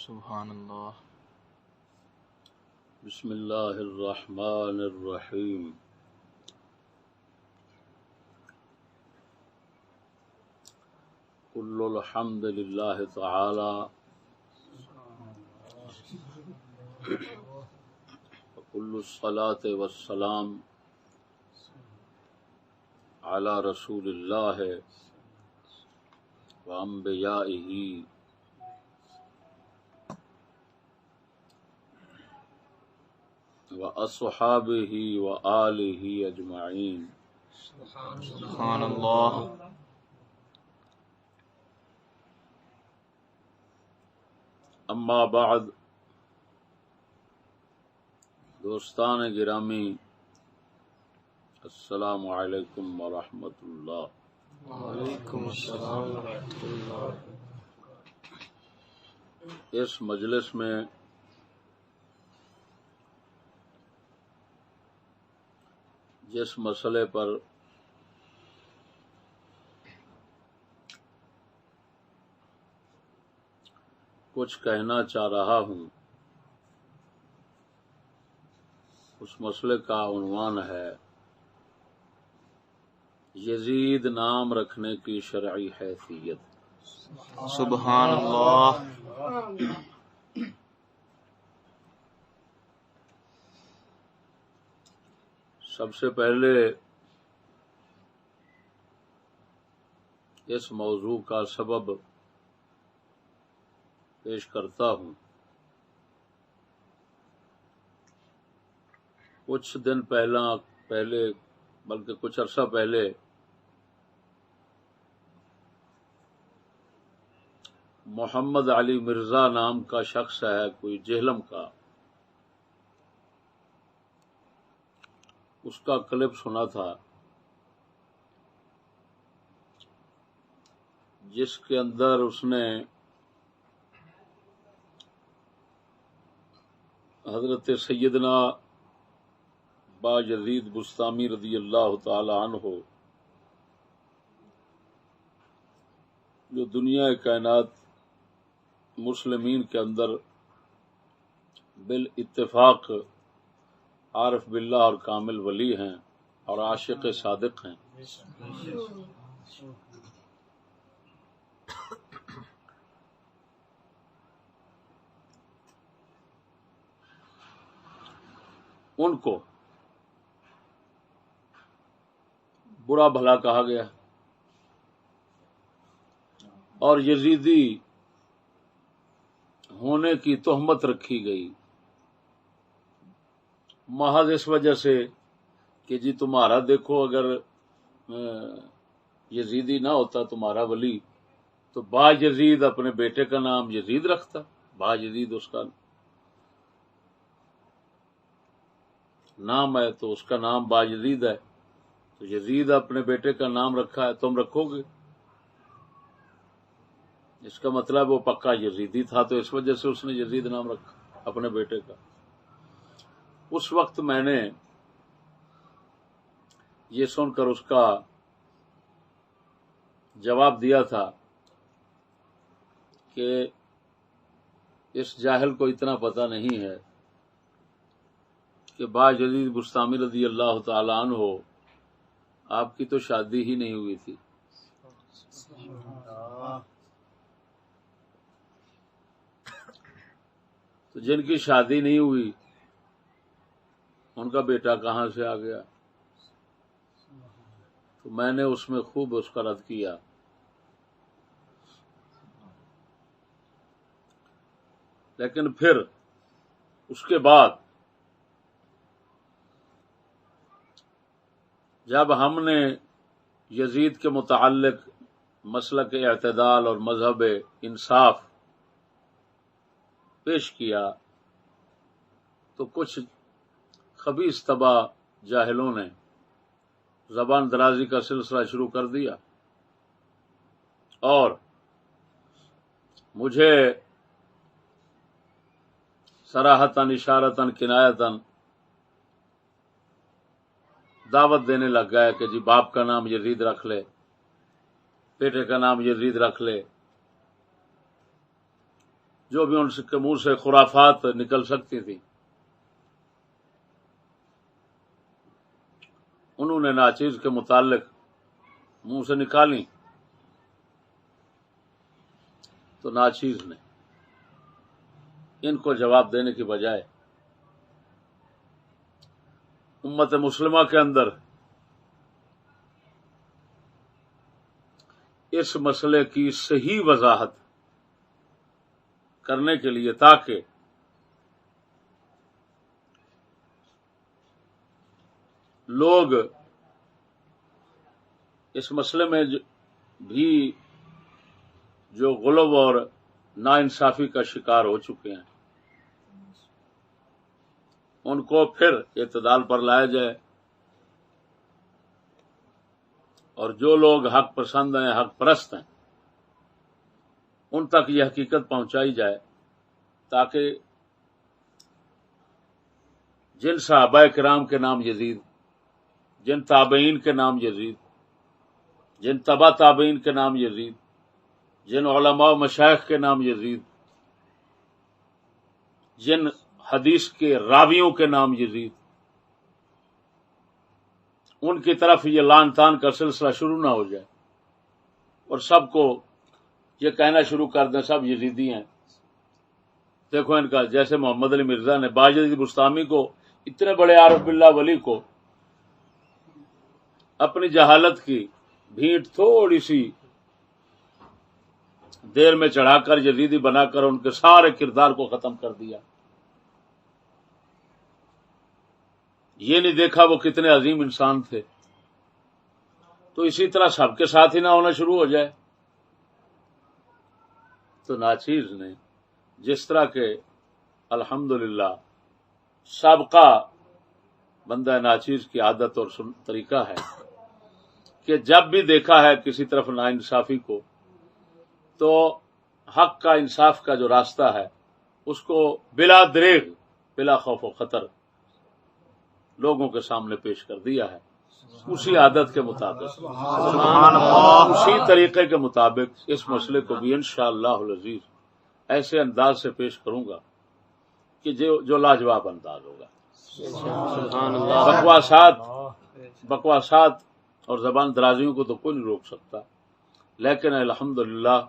سبحان اللہ. بسم اللہ الرحمن الرحیم. کل الحمد للہ تعالی وکل الصلاة والسلام علی رسول اللہ وانبیائہ وَأَصْحَابِهِ وَآلِهِ أَجْمَعِينَ. سبحان اللہ. اما بعد، دوستان گرامی، السلام علیکم ورحمۃ اللہ. وعلیکم السلام ورحمۃ اللہ. اس مجلس میں جس مسئلے پر کچھ کہنا چاہ رہا ہوں، اس مسئلے کا عنوان ہے یزید نام رکھنے کی شرعی حیثیت. سبحان اللہ. سب سے پہلے اس موضوع کا سبب پیش کرتا ہوں. کچھ دن پہلے بلکہ کچھ عرصہ پہلے محمد علی مرزا نام کا شخص ہے، کوئی جہلم کا، اس کا کلپ سنا تھا جس کے اندر اس نے حضرت سیدنا باجزید بسطامی رضی اللہ تعالی عنہ، جو دنیا کائنات مسلمین کے اندر بالاتفاق عارف باللہ اور کامل ولی ہیں اور عاشق صادق ہیں، ان کو برا بھلا کہا گیا اور یزیدی ہونے کی تہمت رکھی گئی، محض اس وجہ سے کہ جی تمہارا دیکھو، اگر یزیدی نہ ہوتا تمہارا ولی تو با یزید اپنے بیٹے کا نام یزید رکھتا. با یزید اس کا نام ہے تو اس کا نام با یزید ہے، تو یزید اپنے بیٹے کا نام رکھا ہے، تم رکھو گے. اس کا مطلب وہ پکا یزیدی تھا، تو اس وجہ سے اس نے یزید نام رکھا اپنے بیٹے کا. اس وقت میں نے یہ سن کر اس کا جواب دیا تھا کہ اس جاہل کو اتنا پتہ نہیں ہے کہ باجزید بسطامی رضی اللہ تعالی عنہ آپ کی تو شادی ہی نہیں ہوئی تھی. تو جن کی شادی نہیں ہوئی ان کا بیٹا کہاں سے آ گیا؟ تو میں نے اس میں خوب اس کا رد کیا. لیکن پھر اس کے بعد جب ہم نے یزید کے متعلق مسلک اعتدال اور مذہب انصاف پیش کیا تو کچھ خبیث طبع جاہلوں نے زبان درازی کا سلسلہ شروع کر دیا اور مجھے صراحتاً اشارتاً کنایتاً دعوت دینے لگ گیا کہ جی باپ کا نام یزید رکھ لے، بیٹے کا نام یزید رکھ لے. جو بھی ان کے منہ سے خرافات نکل سکتی تھی انہوں نے ناچیز کے متعلق منہ سے نکالی، تو ناچیز نے ان کو جواب دینے کی بجائے امت مسلمہ کے اندر اس مسئلے کی صحیح وضاحت کرنے کے لیے تاکہ لوگ اس مسئلے میں بھی جو غلو اور ناانصافی کا شکار ہو چکے ہیں ان کو پھر اعتدال پر لایا جائے، اور جو لوگ حق پسند ہیں، حق پرست ہیں، ان تک یہ حقیقت پہنچائی جائے تاکہ جن صحابہ کرام کے نام یزید، جن تابعین کے نام یزید، جن تبع تابعین کے نام یزید، جن علماء و مشائخ کے نام یزید، جن حدیث کے راویوں کے نام یزید، ان کی طرف یہ لعن طعن کا سلسلہ شروع نہ ہو جائے اور سب کو یہ کہنا شروع کر دیں سب یزیدی ہیں۔ دیکھو ان کا، جیسے محمد علی مرزا نے باجدید بستامی کو، اتنے بڑے عارف باللہ ولی کو، اپنی جہالت کی بھینٹ تھوڑی سی دیر میں چڑھا کر یزیدی بنا کر ان کے سارے کردار کو ختم کر دیا۔ یہ نہیں دیکھا وہ کتنے عظیم انسان تھے، تو اسی طرح سب کے ساتھ ہی نہ ہونا شروع ہو جائے۔ تو ناچیز نے جس طرح کے الحمدللہ سابقہ بندہ ناچیز کی عادت اور طریقہ ہے کہ جب بھی دیکھا ہے کسی طرف ناانصافی کو تو حق کا، انصاف کا جو راستہ ہے اس کو بلا دریغ، بلا خوف و خطر لوگوں کے سامنے پیش کر دیا ہے، اسی عادت کے مطابق، اسی طریقے کے مطابق اس مسئلے کو بھی انشاءاللہ العزیز ایسے انداز سے پیش کروں گا کہ جو لاجواب انداز ہوگا۔ بکواسات اور زبان درازیوں کو تو کوئی نہیں روک سکتا، لیکن الحمدللہ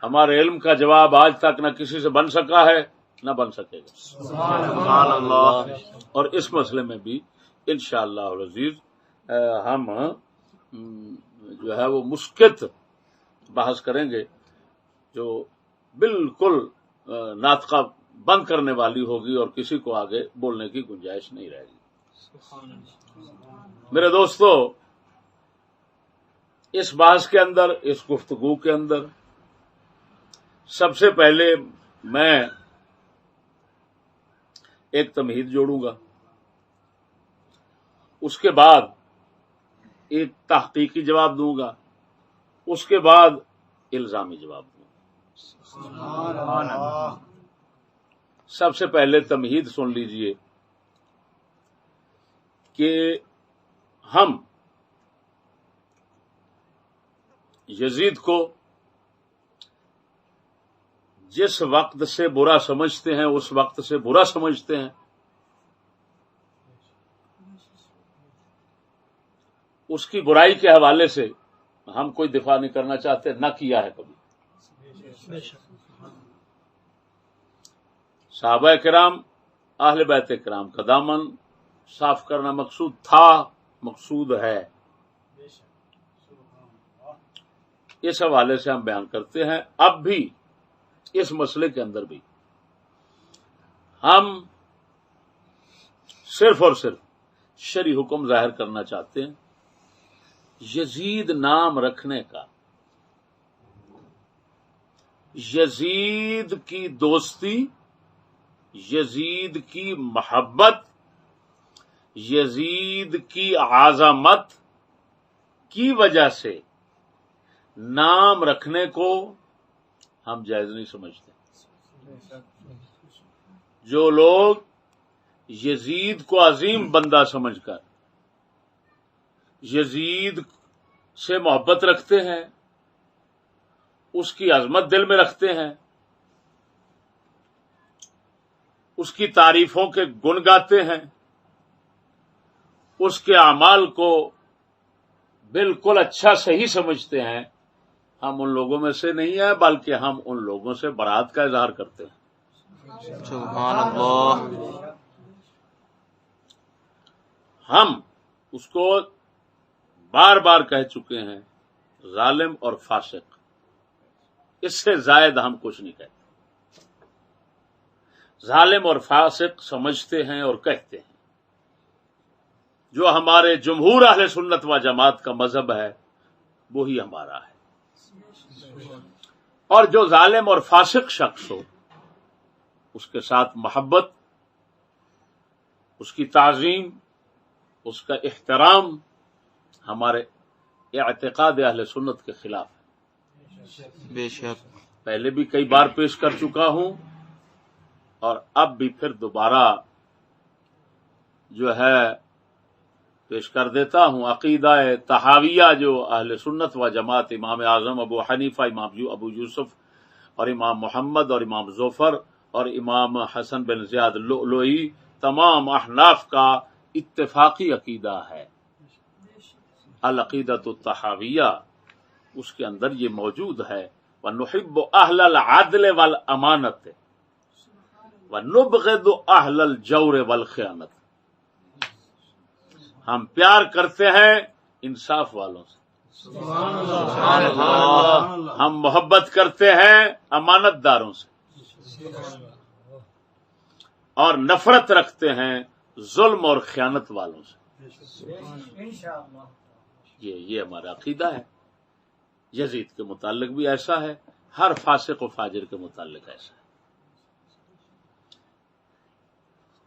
ہمارے علم کا جواب آج تک نہ کسی سے بن سکا ہے نہ بن سکے گا، سبحان اللہ۔ اور اس مسئلے میں بھی انشاءاللہ العزیز ہم جو ہے وہ مسکت بحث کریں گے جو بالکل ناطقہ بند کرنے والی ہوگی اور کسی کو آگے بولنے کی گنجائش نہیں رہے گی۔ میرے دوستو، اس بحث کے اندر، اس گفتگو کے اندر سب سے پہلے میں ایک تمہید جوڑوں گا، اس کے بعد ایک تحقیقی جواب دوں گا، اس کے بعد الزامی جواب دوں گا۔ سب سے پہلے تمہید سن لیجئے کہ ہم یزید کو جس وقت سے برا سمجھتے ہیں اس وقت سے برا سمجھتے ہیں، اس کی برائی کے حوالے سے ہم کوئی دفاع نہیں کرنا چاہتے، نہ کیا ہے کبھی۔ صحابہ کرام، اہل بیت کرام کا دامن صاف کرنا مقصود تھا، مقصود ہے، اس حوالے سے ہم بیان کرتے ہیں۔ اب بھی اس مسئلے کے اندر بھی ہم صرف اور صرف شرعی حکم ظاہر کرنا چاہتے ہیں۔ یزید نام رکھنے کا، یزید کی دوستی، یزید کی محبت، یزید کی عظمت کی وجہ سے نام رکھنے کو ہم جائز نہیں سمجھتے۔ جو لوگ یزید کو عظیم بندہ سمجھ کر یزید سے محبت رکھتے ہیں، اس کی عظمت دل میں رکھتے ہیں، اس کی تعریفوں کے گن گاتے ہیں، اس کے اعمال کو بالکل اچھا صحیح سمجھتے ہیں، ہم ان لوگوں میں سے نہیں ہیں، بلکہ ہم ان لوگوں سے برات کا اظہار کرتے ہیں۔ سبحان اللہ۔ ہم اس کو بار بار کہہ چکے ہیں، ظالم اور فاسق، اس سے زائد ہم کچھ نہیں کہتے۔ ظالم اور فاسق سمجھتے ہیں اور کہتے ہیں، جو ہمارے جمہور اہل سنت و جماعت کا مذہب ہے وہی ہمارا ہے، اور جو ظالم اور فاسق شخص ہو اس کے ساتھ محبت، اس کی تعظیم، اس کا احترام ہمارے اعتقاد اہل سنت کے خلاف ہے۔ بے شک۔ پہلے بھی کئی بار پیش کر چکا ہوں اور اب بھی پھر دوبارہ جو ہے پیش کر دیتا ہوں۔ عقیدہ طحاویہ جو اہل سنت و جماعت امام اعظم ابو حنیفہ، امام ابو یوسف اور امام محمد اور امام ظفر اور امام حسن بن زیاد لؤلؤی، تمام احناف کا اتفاقی عقیدہ ہے، العقیدۃ الطحاویہ، اس کے اندر یہ موجود ہے۔ وَنُحِبُّ أَهْلَ الْعَدْلِ وَالْأَمَانَةِ وَنُبْغِضُ أَهْلَ الْجَوْرِ وَالْخِيَانَةِ، ہم پیار کرتے ہیں انصاف والوں سے، سبحان اللہ۔ ہم محبت کرتے ہیں امانت داروں سے، اور نفرت رکھتے ہیں ظلم اور خیانت والوں سے۔ یہ ہمارا عقیدہ ہے۔ یزید کے متعلق بھی ایسا ہے، ہر فاسق و فاجر کے متعلق ایسا ہے۔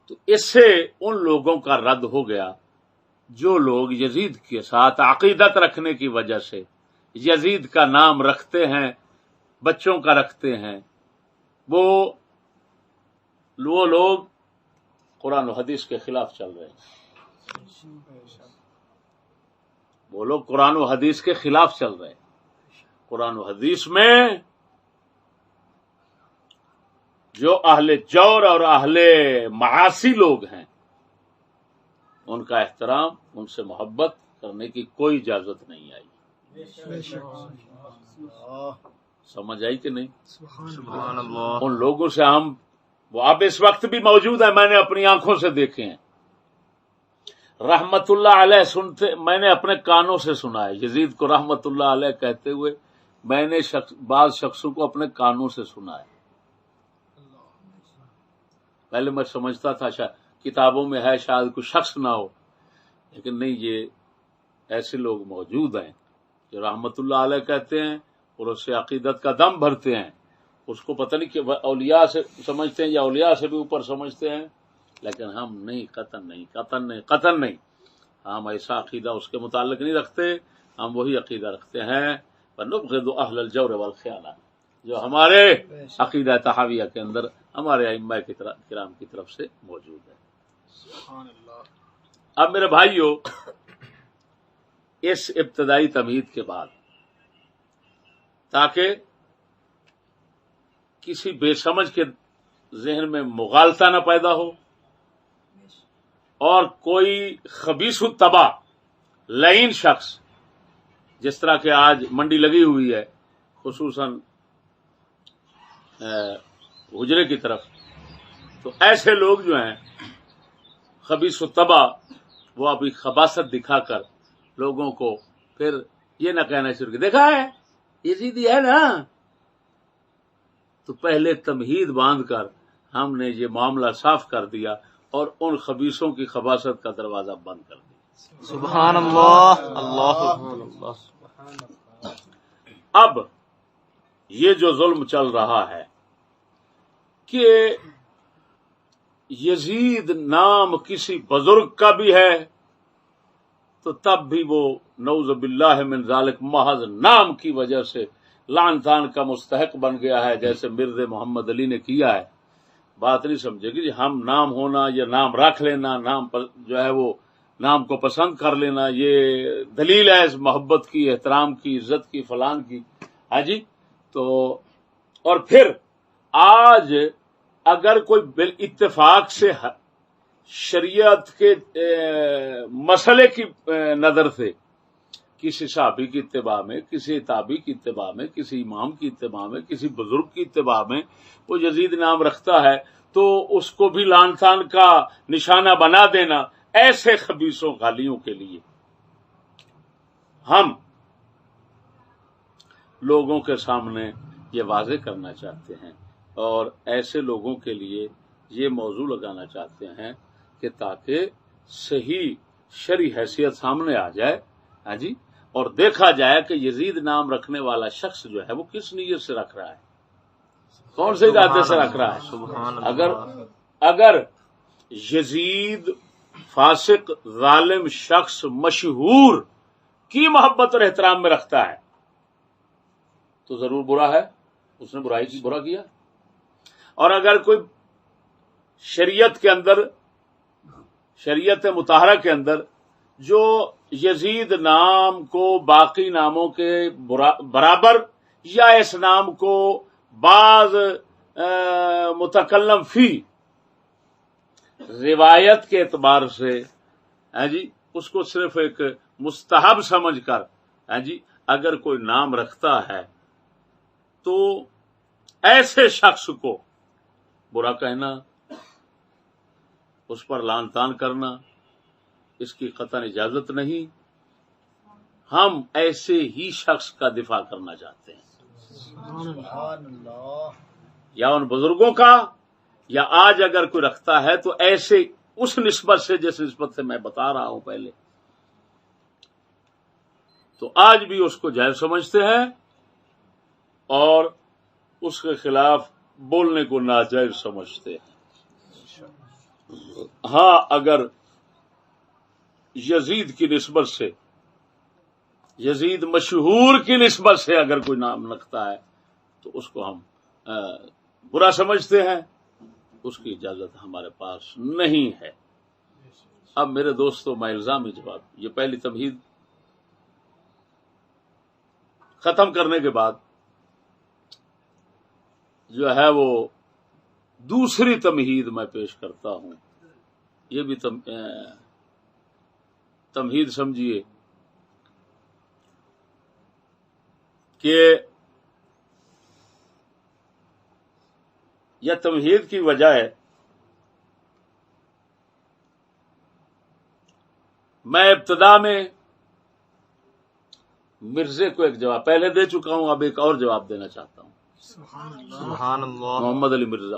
تو اس سے ان لوگوں کا رد ہو گیا جو لوگ یزید کے ساتھ عقیدت رکھنے کی وجہ سے یزید کا نام رکھتے ہیں، بچوں کا رکھتے ہیں، وہ لوگ قرآن و حدیث کے خلاف چل رہے ہیں، وہ لوگ قرآن و حدیث کے خلاف چل رہے ہیں۔ قرآن و حدیث میں جو اہل جور اور اہل معاصی لوگ ہیں ان کا احترام، ان سے محبت کرنے کی کوئی اجازت نہیں آئی۔ سمجھ آئی کہ نہیں؟ سبحان اللہ۔ ان لوگوں سے ہم، وہ اب اس وقت بھی موجود ہیں، میں نے اپنی آنکھوں سے دیکھے ہیں، رحمت اللہ علیہ سنتے، میں نے اپنے کانوں سے سنا ہے یزید کو رحمت اللہ علیہ کہتے ہوئے، میں نے بعض شخصوں کو اپنے کانوں سے سنا ہے۔ پہلے میں سمجھتا تھا شاید کتابوں میں ہے، شاید کوئی شخص نہ ہو، لیکن نہیں، یہ ایسے لوگ موجود ہیں جو رحمت اللہ علیہ کہتے ہیں اور اس سے عقیدت کا دم بھرتے ہیں، اس کو پتہ نہیں کہ اولیاء سے سمجھتے ہیں یا اولیاء سے بھی اوپر سمجھتے ہیں، لیکن ہم نہیں، قطعاً نہیں، ہم ایسا عقیدہ اس کے متعلق نہیں رکھتے، ہم وہی عقیدہ رکھتے ہیں وَنُبْغِضُ أَهْلَ الْجَوْرِ وَالْخِيَانَةِ، جو ہمارے عقیدہ طحاویہ کے اندر ہمارے ائمہ کرام کی طرف سے موجود ہے۔ اب میرے بھائیو، اس ابتدائی تمہید کے بعد، تاکہ کسی بے سمجھ کے ذہن میں مغالطہ نہ پیدا ہو اور کوئی خبیث الطبع لعین شخص، جس طرح کہ آج منڈی لگی ہوئی ہے خصوصاً حجرے کی طرف، تو ایسے لوگ جو ہیں خبیث الطبع، وہ ابھی خباثت دکھا کر لوگوں کو پھر یہ نہ کہنا شروع کر، دیکھا ہے یزیدی ہے نا، تو پہلے تمہید باندھ کر ہم نے یہ معاملہ صاف کر دیا اور ان خبیثوں کی خباثت کا دروازہ بند کر دیا۔ سبحان اللہ۔ اللہ۔ اب یہ جو ظلم چل رہا ہے کہ یزید نام کسی بزرگ کا بھی ہے تو تب بھی وہ نعوذ باللہ من ذالک محض نام کی وجہ سے لعن طعن کا مستحق بن گیا ہے، جیسے مرزا محمد علی نے کیا ہے۔ بات نہیں سمجھے گی، ہم نام ہونا یا نام رکھ لینا، نام پر جو ہے وہ نام کو پسند کر لینا، یہ دلیل ہے اس محبت کی، احترام کی، عزت کی، فلان کی، ہاں جی۔ تو اور پھر آج اگر کوئی بالاتفاق سے شریعت کے مسئلے کی نظر سے کسی صحابی کی اتباع میں، کسی تابعی کی اتباع میں، کسی امام کی اتباع میں، کسی بزرگ کی اتباع میں وہ یزید نام رکھتا ہے تو اس کو بھی لعن طعن کا نشانہ بنا دینا، ایسے خبیثوں غالیوں کے لیے ہم لوگوں کے سامنے یہ واضح کرنا چاہتے ہیں، اور ایسے لوگوں کے لیے یہ موضوع لگانا چاہتے ہیں کہ تاکہ صحیح شرعی حیثیت سامنے آ جائے، ہاں جی، اور دیکھا جائے کہ یزید نام رکھنے والا شخص جو ہے وہ کس نیت سے رکھ رہا ہے، کون سے ارادے سے رکھ رہا ہے۔ سبحان اللہ۔ اگر یزید فاسق ظالم شخص مشہور کی محبت اور احترام میں رکھتا ہے تو ضرور برا ہے، اس نے برائی کی برا کیا۔ اور اگر کوئی شریعت کے اندر، شریعت مطہرہ کے اندر جو یزید نام کو باقی ناموں کے برابر یا اس نام کو بعض متکلم فی روایت کے اعتبار سے، ہاں جی، اس کو صرف ایک مستحب سمجھ کر، ہاں جی، اگر کوئی نام رکھتا ہے تو ایسے شخص کو برا کہنا، اس پر لعن طعن کرنا، اس کی قطعاً اجازت نہیں۔ ہم ایسے ہی شخص کا دفاع کرنا چاہتے ہیں، یا ان بزرگوں کا، یا آج اگر کوئی رکھتا ہے تو ایسے اس نسبت سے جس نسبت سے میں بتا رہا ہوں پہلے، تو آج بھی اس کو جائز سمجھتے ہیں اور اس کے خلاف بولنے کو ناجائز سمجھتے ہیں۔ ہاں، اگر یزید کی نسبت سے، یزید مشہور کی نسبت سے اگر کوئی نام رکھتا ہے تو اس کو ہم برا سمجھتے ہیں، اس کی اجازت ہمارے پاس نہیں ہے۔ اب میرے دوستو، میں الزامی جواب، یہ پہلی تمہید ختم کرنے کے بعد جو ہے وہ دوسری تمہید میں پیش کرتا ہوں۔ یہ بھی تمہید سمجھیے کہ یہ تمہید کی وجہ ہے، میں ابتدا میں مرزے کو ایک جواب پہلے دے چکا ہوں، اب ایک اور جواب دینا چاہتا ہوں۔ سبحان اللہ۔ محمد علی مرزا،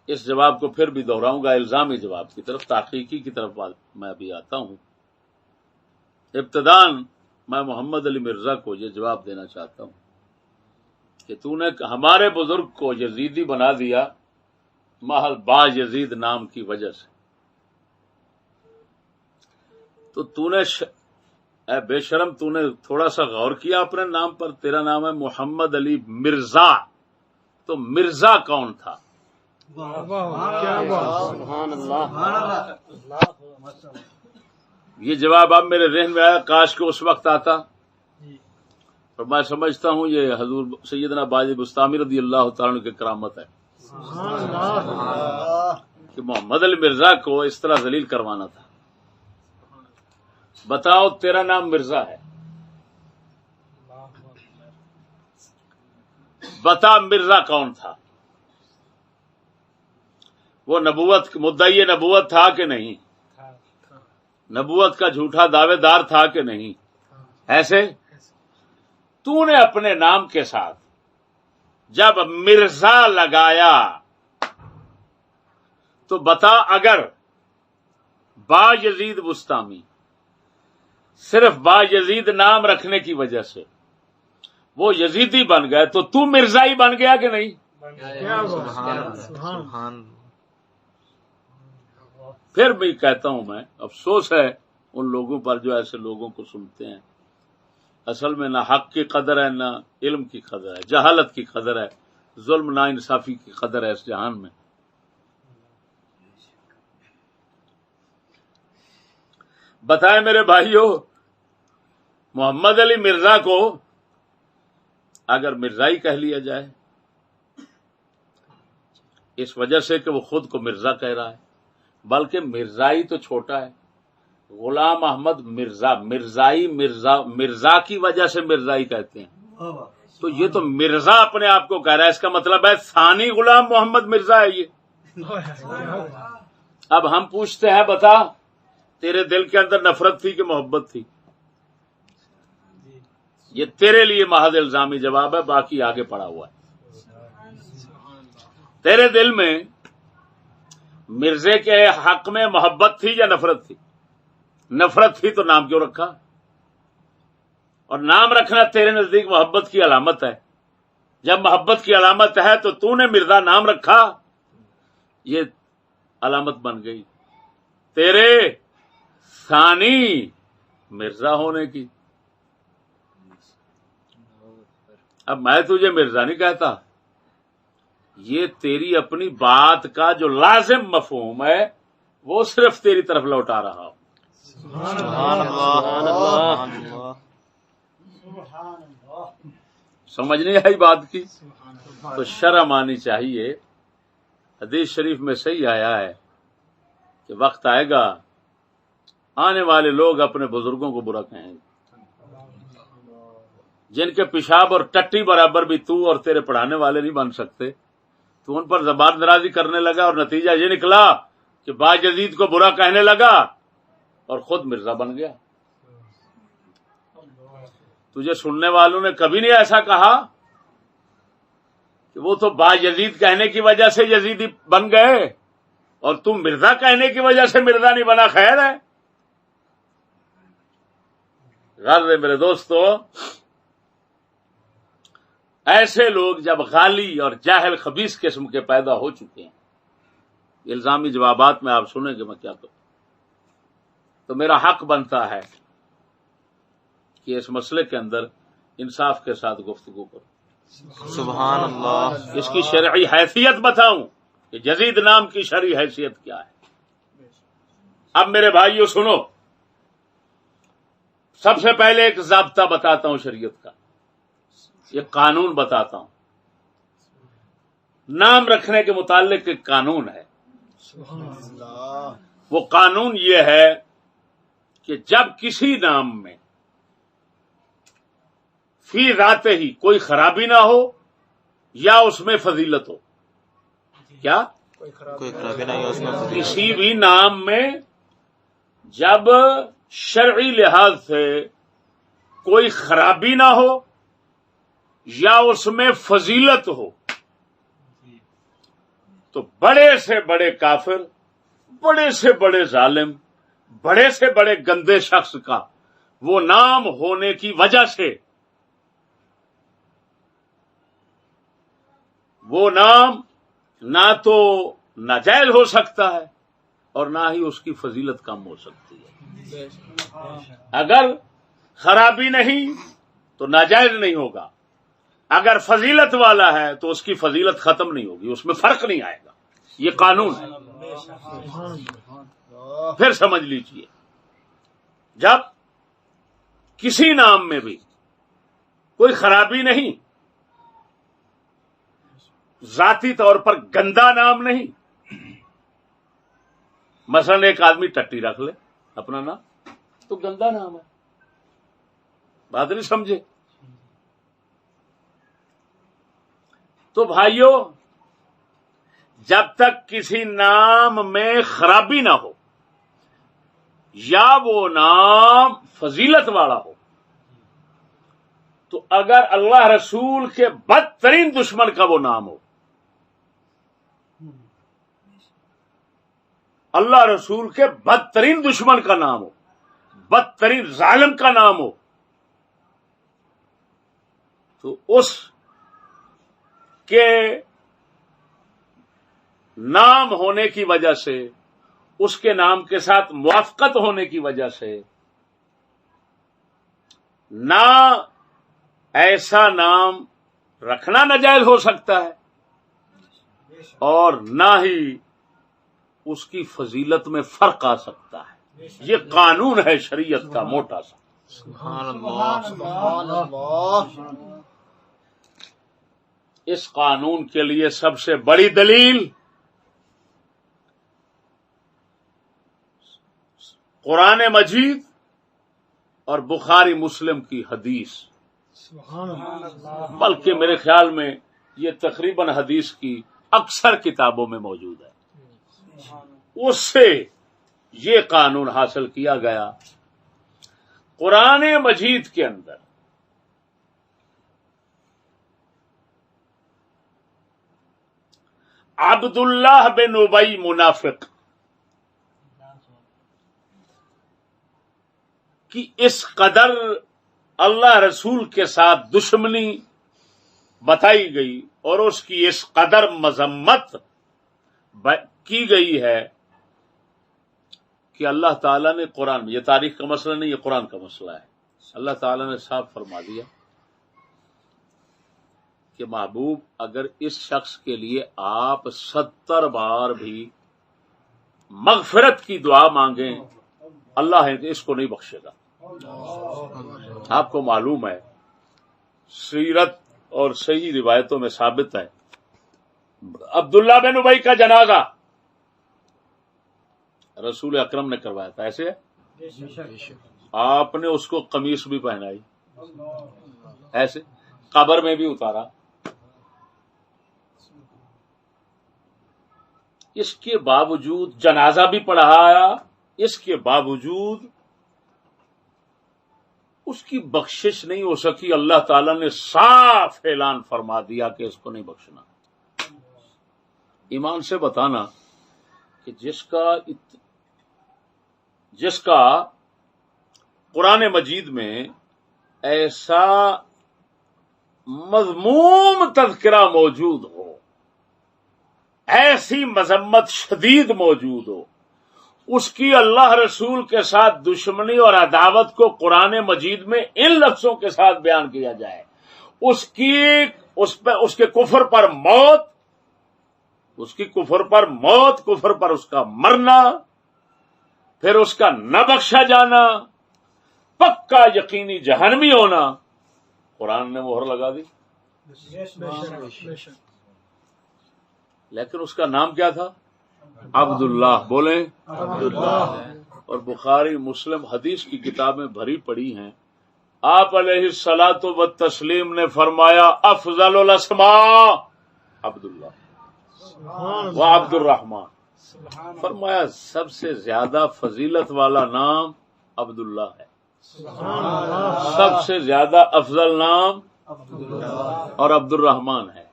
اس جواب کو پھر بھی دہراؤں گا، الزامی جواب کی طرف، تحقیقی کی طرف میں ابھی آتا ہوں۔ ابتداً میں محمد علی مرزا کو یہ جواب دینا چاہتا ہوں کہ تو نے ہمارے بزرگ کو یزیدی بنا دیا محض با یزید نام کی وجہ سے، تو نے اے بے شرم، تو نے تھوڑا سا غور کیا اپنے نام پر؟ تیرا نام ہے محمد علی مرزا، تو مرزا کون تھا؟ سبحان اللہ۔ یہ جواب اب میرے ذہن میں آیا، کاش کہ اس وقت آتا۔ اور میں سمجھتا ہوں یہ حضور سیدنا باجی بستامی رضی اللہ تعالیٰ عنہ کی کرامت ہے کہ محمد علی مرزا کو اس طرح ذلیل کروانا تھا۔ بتاؤ، تیرا نام مرزا ہے، بتا مرزا کون تھا؟ وہ نبوت مدعی نبوت تھا کہ نہیں؟ نبوت کا جھوٹا دعوے دار تھا کہ نہیں؟ ایسے تو نے اپنے نام کے ساتھ جب مرزا لگایا تو بتا، اگر با یزید بستامی صرف با یزید نام رکھنے کی وجہ سے وہ یزیدی بن گئے تو مرزائی بن گیا کہ نہیں؟ سبحان۔ پھر بھی کہتا ہوں میں، افسوس ہے ان لوگوں پر جو ایسے لوگوں کو سنتے ہیں۔ اصل میں نہ حق کی قدر ہے، نہ علم کی قدر ہے، جہالت کی قدر ہے، ظلم نا انصافی کی قدر ہے اس جہان میں۔ بتائیں میرے بھائیو، محمد علی مرزا کو اگر مرزائی کہہ لیا جائے اس وجہ سے کہ وہ خود کو مرزا کہہ رہا ہے، بلکہ مرزائی تو چھوٹا ہے، غلام احمد مرزا، مرزائی مرزا کی وجہ سے مرزائی کہتے ہیں، تو یہ تو مرزا اپنے آپ کو کہہ رہا ہے، اس کا مطلب ہے ثانی غلام محمد مرزا ہے یہ۔ اب ہم پوچھتے ہیں بتا تیرے دل کے اندر نفرت تھی کہ محبت تھی؟ یہ تیرے لیے محض الزامی جواب ہے، باقی آگے پڑا ہوا ہے۔ تیرے دل میں مرزے کے حق میں محبت تھی یا نفرت تھی؟ نفرت تھی تو نام کیوں رکھا؟ اور نام رکھنا تیرے نزدیک محبت کی علامت ہے، جب محبت کی علامت ہے تو تو نے مرزا نام رکھا، یہ علامت بن گئی تیرے ثانی مرزا ہونے کی۔ اب میں تجھے مرزا نہیں کہتا، یہ تیری اپنی بات کا جو لازم مفہوم ہے وہ صرف تیری طرف لوٹا رہا ہوں۔ سبحان اللہ، سمجھ نہیں آئی بات کی؟ تو شرم آنی چاہیے۔ حدیث شریف میں صحیح آیا ہے کہ وقت آئے گا آنے والے لوگ اپنے بزرگوں کو برا کہیں گے، جن کے پیشاب اور ٹٹی برابر بھی تو اور تیرے پڑھانے والے نہیں بن سکتے، تو ان پر زبان درازی کرنے لگا، اور نتیجہ یہ نکلا کہ باجزید کو برا کہنے لگا اور خود مرزا بن گیا۔ تجھے سننے والوں نے کبھی نہیں ایسا کہا کہ وہ تو باجزید کہنے کی وجہ سے یزیدی بن گئے اور تم مرزا کہنے کی وجہ سے مرزا نہیں بنا۔ خیر ہے، غرض ہے میرے دوستو، ایسے لوگ جب غالی اور جاہل خبیث قسم کے پیدا ہو چکے ہیں، الزامی جوابات میں آپ سنیں گے میں کیا کروں، تو میرا حق بنتا ہے کہ اس مسئلے کے اندر انصاف کے ساتھ گفتگو کروں، سبحان اللہ، اس کی شرعی حیثیت بتاؤں کہ جزید نام کی شرعی حیثیت کیا ہے۔ اب میرے بھائیو سنو، سب سے پہلے ایک ضابطہ بتاتا ہوں شریعت کا، یہ قانون بتاتا ہوں۔ نام رکھنے کے متعلق ایک قانون ہے، وہ قانون یہ ہے کہ جب کسی نام میں فی ذات ہی کوئی خرابی نہ ہو یا اس میں فضیلت ہو، کیا کوئی خرابی نہیں ہے اس میں، کسی بھی نام میں جب شرعی لحاظ سے کوئی خرابی نہ ہو یا اس میں فضیلت ہو، تو بڑے سے بڑے کافر، بڑے سے بڑے ظالم، بڑے سے بڑے گندے شخص کا وہ نام ہونے کی وجہ سے وہ نام نہ تو ناجائز ہو سکتا ہے اور نہ ہی اس کی فضیلت کم ہو سکتی ہے۔ اگر خرابی نہیں تو ناجائز نہیں ہوگا، اگر فضیلت والا ہے تو اس کی فضیلت ختم نہیں ہوگی، اس میں فرق نہیں آئے گا، یہ قانون ہے۔ پھر سمجھ لیجئے، جب کسی نام میں بھی کوئی خرابی نہیں، ذاتی طور پر گندا نام نہیں، مثلا ایک آدمی ٹٹی رکھ لے اپنا نام، تو گندا نام ہے، بات نہیں سمجھے؟ تو بھائیو، جب تک کسی نام میں خرابی نہ ہو یا وہ نام فضیلت والا ہو، تو اگر اللہ رسول کے بدترین دشمن کا وہ نام ہو، اللہ رسول کے بدترین دشمن کا نام ہو، بدترین ظالم کا نام ہو، تو اس کے نام ہونے کی وجہ سے، اس کے نام کے ساتھ موافقت ہونے کی وجہ سے، نہ ایسا نام رکھنا ناجائز ہو سکتا ہے اور نہ ہی اس کی فضیلت میں فرق آ سکتا ہے۔ یہ قانون ہے شریعت کا موٹا سا۔ سبحان اللہ، سبحان اللہ۔ اس قانون کے لیے سب سے بڑی دلیل قرآن مجید اور بخاری مسلم کی حدیث، بلکہ میرے خیال میں یہ تقریباً حدیث کی اکثر کتابوں میں موجود ہے، اس سے یہ قانون حاصل کیا گیا قرآن مجید کے اندر عبداللہ بن ابی منافق کی اس قدر اللہ رسول کے ساتھ دشمنی بتائی گئی اور اس کی اس قدر مذمت کی گئی ہے کہ اللہ تعالیٰ نے قرآن میں، یہ تاریخ کا مسئلہ نہیں، یہ قرآن کا مسئلہ ہے، اللہ تعالیٰ نے صاف فرما دیا کہ محبوب اگر اس شخص کے لیے آپ 70 بار بھی مغفرت کی دعا مانگیں، اللہ اس کو نہیں بخشے گا۔ آپ کو معلوم ہے، سیرت اور صحیح روایتوں میں ثابت ہے، عبداللہ بن ابی کا جنازہ رسول اکرم نے کروایا تھا، ایسے آپ نے اس کو قمیص بھی پہنائی، ایسے قبر میں بھی اتارا، اس کے باوجود جنازہ بھی پڑھایا، اس کے باوجود اس کی بخشش نہیں ہو سکی۔ اللہ تعالی نے صاف اعلان فرما دیا کہ اس کو نہیں بخشنا۔ ایمان سے بتانا کہ جس کا قرآن مجید میں ایسا مذموم تذکرہ موجود ہو، ایسی مذمت شدید موجود ہو، اس کی اللہ رسول کے ساتھ دشمنی اور عداوت کو قرآن مجید میں ان لفظوں کے ساتھ بیان کیا جائے، اس کے کفر پر موت، اس کی کفر پر موت، کفر پر اس کا مرنا، پھر اس کا نہ بخشا جانا، پکا یقینی جہنمی ہونا، قرآن نے مہر لگا دی۔ لیکن اس کا نام کیا تھا؟ عبداللہ، بولیں عبداللہ۔ اور بخاری مسلم حدیث کی کتابیں بھری پڑی ہیں، آپ علیہ الصلاۃ والتسلیم نے فرمایا افضل الاسماء عبداللہ و عبد الرحمن، فرمایا سب سے زیادہ فضیلت والا نام عبداللہ ہے، سب سے زیادہ افضل نام اور عبد الرحمن ہے۔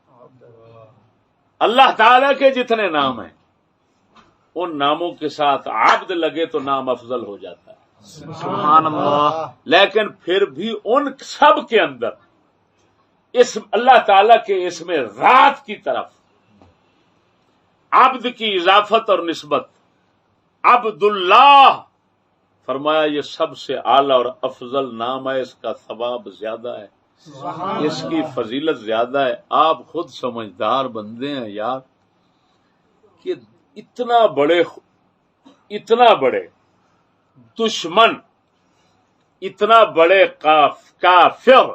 اللہ تعالی کے جتنے نام ہیں ان ناموں کے ساتھ عبد لگے تو نام افضل ہو جاتا ہے، سبحان اللہ۔ لیکن پھر بھی ان سب کے اندر اسم اللہ تعالی کے اسم ذات کی طرف عبد کی اضافت اور نسبت عبداللہ فرمایا یہ سب سے اعلی اور افضل نام ہے، اس کا ثواب زیادہ ہے، اس کی فضیلت زیادہ ہے۔ آپ خود سمجھدار بندے ہیں یار کہ اتنا بڑے دشمن، اتنا بڑے کافر،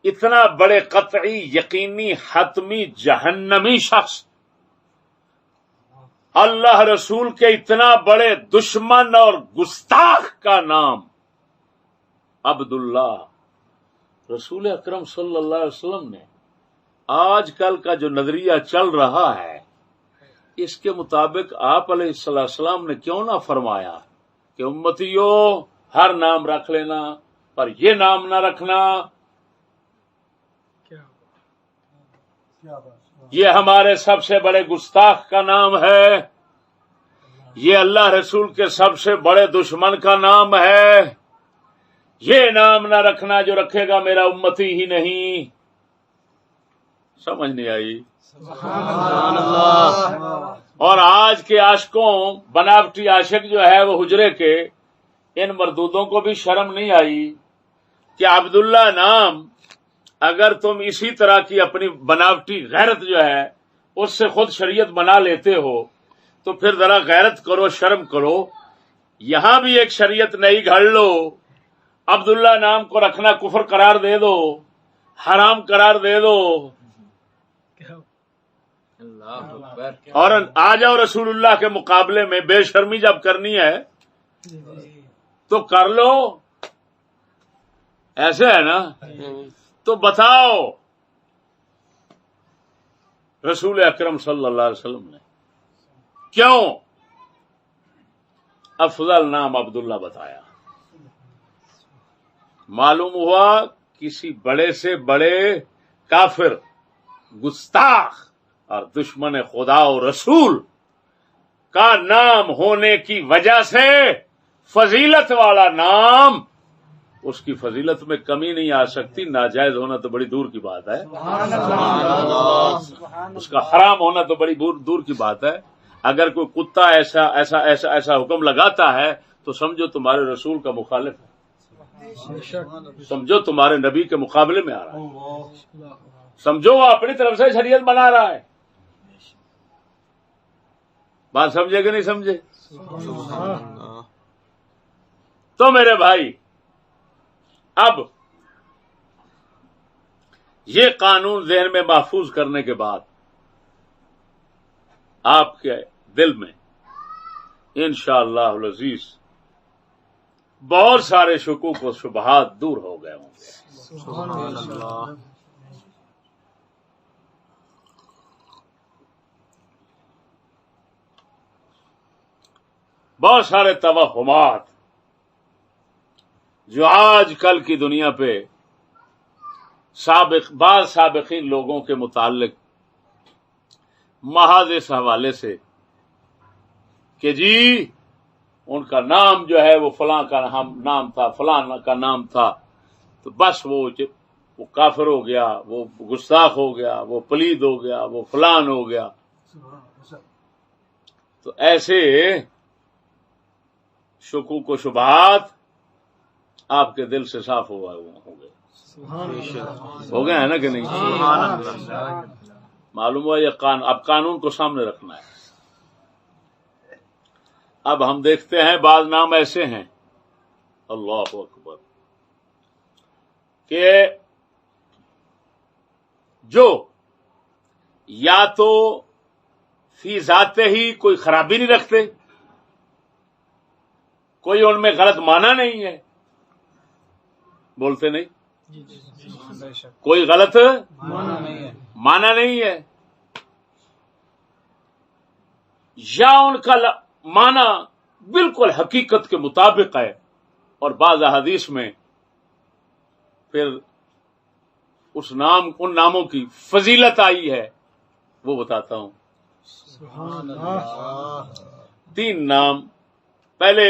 اتنا بڑے قطعی یقینی حتمی جہنمی شخص، اللہ رسول کے اتنا بڑے دشمن اور گستاخ کا نام عبداللہ۔ رسول اکرم صلی اللہ علیہ وسلم نے آج کل کا جو نظریہ چل رہا ہے اس کے مطابق آپ علیہ السلام نے کیوں نہ فرمایا کہ امتیو ہر نام رکھ لینا پر یہ نام نہ رکھنا، یہ ہمارے سب سے بڑے گستاخ کا نام ہے، یہ اللہ رسول کے سب سے بڑے دشمن کا نام ہے، یہ نام نہ رکھنا، جو رکھے گا میرا امتی ہی نہیں۔ سمجھ نہیں آئی؟ سبحان اللہ۔ اور آج کے عاشقوں، بناوٹی عاشق جو ہے وہ حجرے کے، ان مردودوں کو بھی شرم نہیں آئی کہ عبداللہ نام اگر تم اسی طرح کی اپنی بناوٹی غیرت جو ہے اس سے خود شریعت بنا لیتے ہو تو پھر ذرا غیرت کرو، شرم کرو، یہاں بھی ایک شریعت نئی گھڑ لو، عبداللہ نام کو رکھنا کفر قرار دے دو، حرام قرار دے دو، اور آ جاؤ رسول اللہ کے مقابلے میں بے شرمی جب کرنی ہے تو کر لو، ایسے ہے نا؟ تو بتاؤ رسول اکرم صلی اللہ علیہ وسلم نے کیوں افضل نام عبداللہ بتایا؟ معلوم ہوا کسی بڑے سے بڑے کافر، گستاخ اور دشمن خدا و رسول کا نام ہونے کی وجہ سے فضیلت والا نام، اس کی فضیلت میں کمی نہیں آ سکتی۔ ناجائز ہونا تو بڑی دور کی بات ہے، اس کا حرام ہونا تو بڑی دور کی بات ہے۔ اگر کوئی کتا ایسا ایسا ایسا ایسا حکم لگاتا ہے تو سمجھو تمہارے رسول کا مخالف ہے، سمجھو تمہارے نبی کے مقابلے میں آ رہا ہے، سمجھو وہ اپنی طرف سے شریعت بنا رہا ہے۔ بات سمجھے کہ نہیں سمجھے؟ تو میرے بھائی، اب یہ قانون ذہن میں محفوظ کرنے کے بعد آپ کے دل میں انشاءاللہ العزیز بہت سارے شکوک و شبہات دور ہو گئے ہوں گے۔ بہت سارے توہمات جو آج کل کی دنیا پہ بعض سابقین لوگوں کے متعلق محض اس حوالے سے کہ جی ان کا نام جو ہے وہ فلاں کا نام تھا، فلاں کا نام تھا، تو بس وہ کافر ہو گیا، وہ گستاخ ہو گیا، وہ پلید ہو گیا، وہ فلان ہو گیا۔ تو ایسے شکوک و شبہات آپ کے دل سے صاف ہو گئے، ہو گئے ہیں نا کہ نہیں؟ معلوم ہوا یہ اب قانون کو سامنے رکھنا ہے۔ اب ہم دیکھتے ہیں بعض نام ایسے ہیں، اللہ اکبر، کہ جو یا تو فی ذات ہی کوئی خرابی نہیں رکھتے، کوئی ان میں غلط معنی نہیں ہے، بولتے نہیں، کوئی غلط معنی نہیں ہے، یا ان کا معنی بالکل حقیقت کے مطابق ہے، اور بعض احادیث میں پھر ان ناموں کی فضیلت آئی ہے، وہ بتاتا ہوں۔ 3 نام، پہلے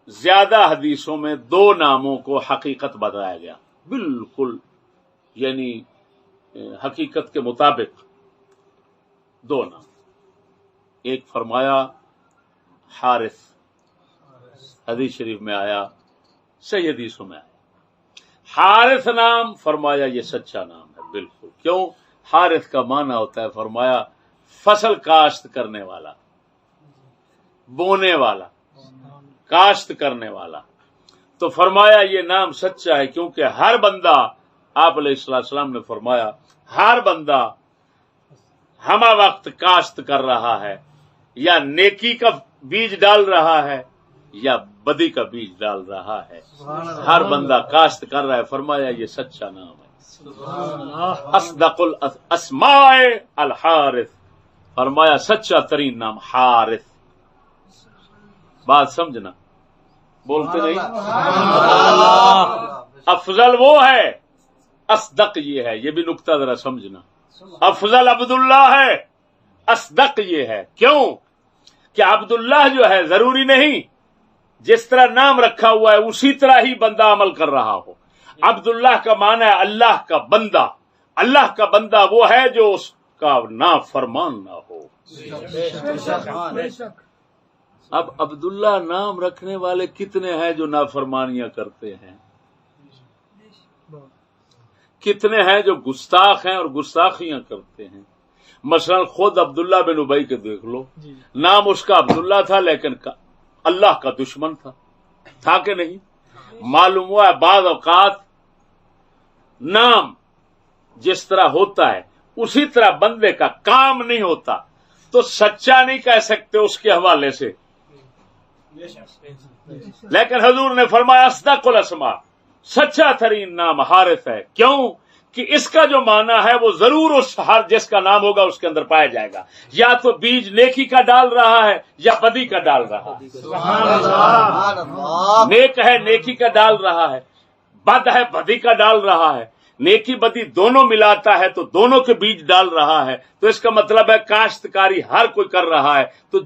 زیادہ حدیثوں میں 2 ناموں کو حقیقت بتایا گیا، بالکل یعنی حقیقت کے مطابق 2 نام۔ ایک فرمایا حارث، حدیث شریف میں آیا، صحیح حدیثوں میں آیا، حارث نام، فرمایا یہ سچا نام ہے بالکل۔ کیوں؟ حارث کا معنی ہوتا ہے، فرمایا فصل کاشت کرنے والا، بونے والا، کاشت کرنے والا۔ تو فرمایا یہ نام سچا ہے، کیونکہ ہر بندہ، آپ علیہ السلام نے فرمایا ہر بندہ ہمہ وقت کاشت کر رہا ہے، یا نیکی کا بیج ڈال رہا ہے یا بدی کا بیج ڈال رہا ہے، ہر بندہ کاشت کر رہا ہے۔ فرمایا یہ سچا نام ہے، اصدق الاسماء الحارث، فرمایا سچا ترین نام حارث۔ بات سمجھنا، بولتے نہیں؟ افضل وہ ہے، اصدق یہ ہے، یہ بھی نقطہ ذرا سمجھنا۔ افضل عبداللہ ہے، اصدق یہ ہے۔ کیوں کہ عبداللہ جو ہے ضروری نہیں جس طرح نام رکھا ہوا ہے اسی طرح ہی بندہ عمل کر رہا ہو۔ عبداللہ کا معنی ہے اللہ کا بندہ۔ اللہ کا بندہ وہ ہے جو اس کا نافرمان نہ ہو۔ اب عبداللہ نام رکھنے والے کتنے ہیں جو نافرمانیاں کرتے ہیں، کتنے ہیں جو گستاخ ہیں اور گستاخیاں کرتے ہیں۔ مثلا خود عبداللہ بن ابی کے دیکھ لو، نام اس کا عبداللہ تھا لیکن اللہ کا دشمن تھا کہ نہیں؟ معلوم ہوا ہے بعض اوقات نام جس طرح ہوتا ہے اسی طرح بندے کا کام نہیں ہوتا، تو سچا نہیں کہہ سکتے اس کے حوالے سے، لیکن حضور نے فرمایا اصدق الاسماء، سچا ترین نام حارث ہے. کیوں کہ اس کا جو معنی ہے وہ ضرور اس ہر جس کا نام ہوگا اس کے اندر پایا جائے گا. یا تو بیج نیکی کا ڈال رہا ہے یا بدی کا ڈال رہا ہے. نیک ہے نیکی کا ڈال رہا ہے، بد ہے بدی کا ڈال رہا ہے. نیکی بدی دونوں ملاتا ہے تو دونوں کے بیج ڈال رہا ہے. تو اس کا مطلب ہے کاشتکاری ہر کوئی کر رہا ہے. تو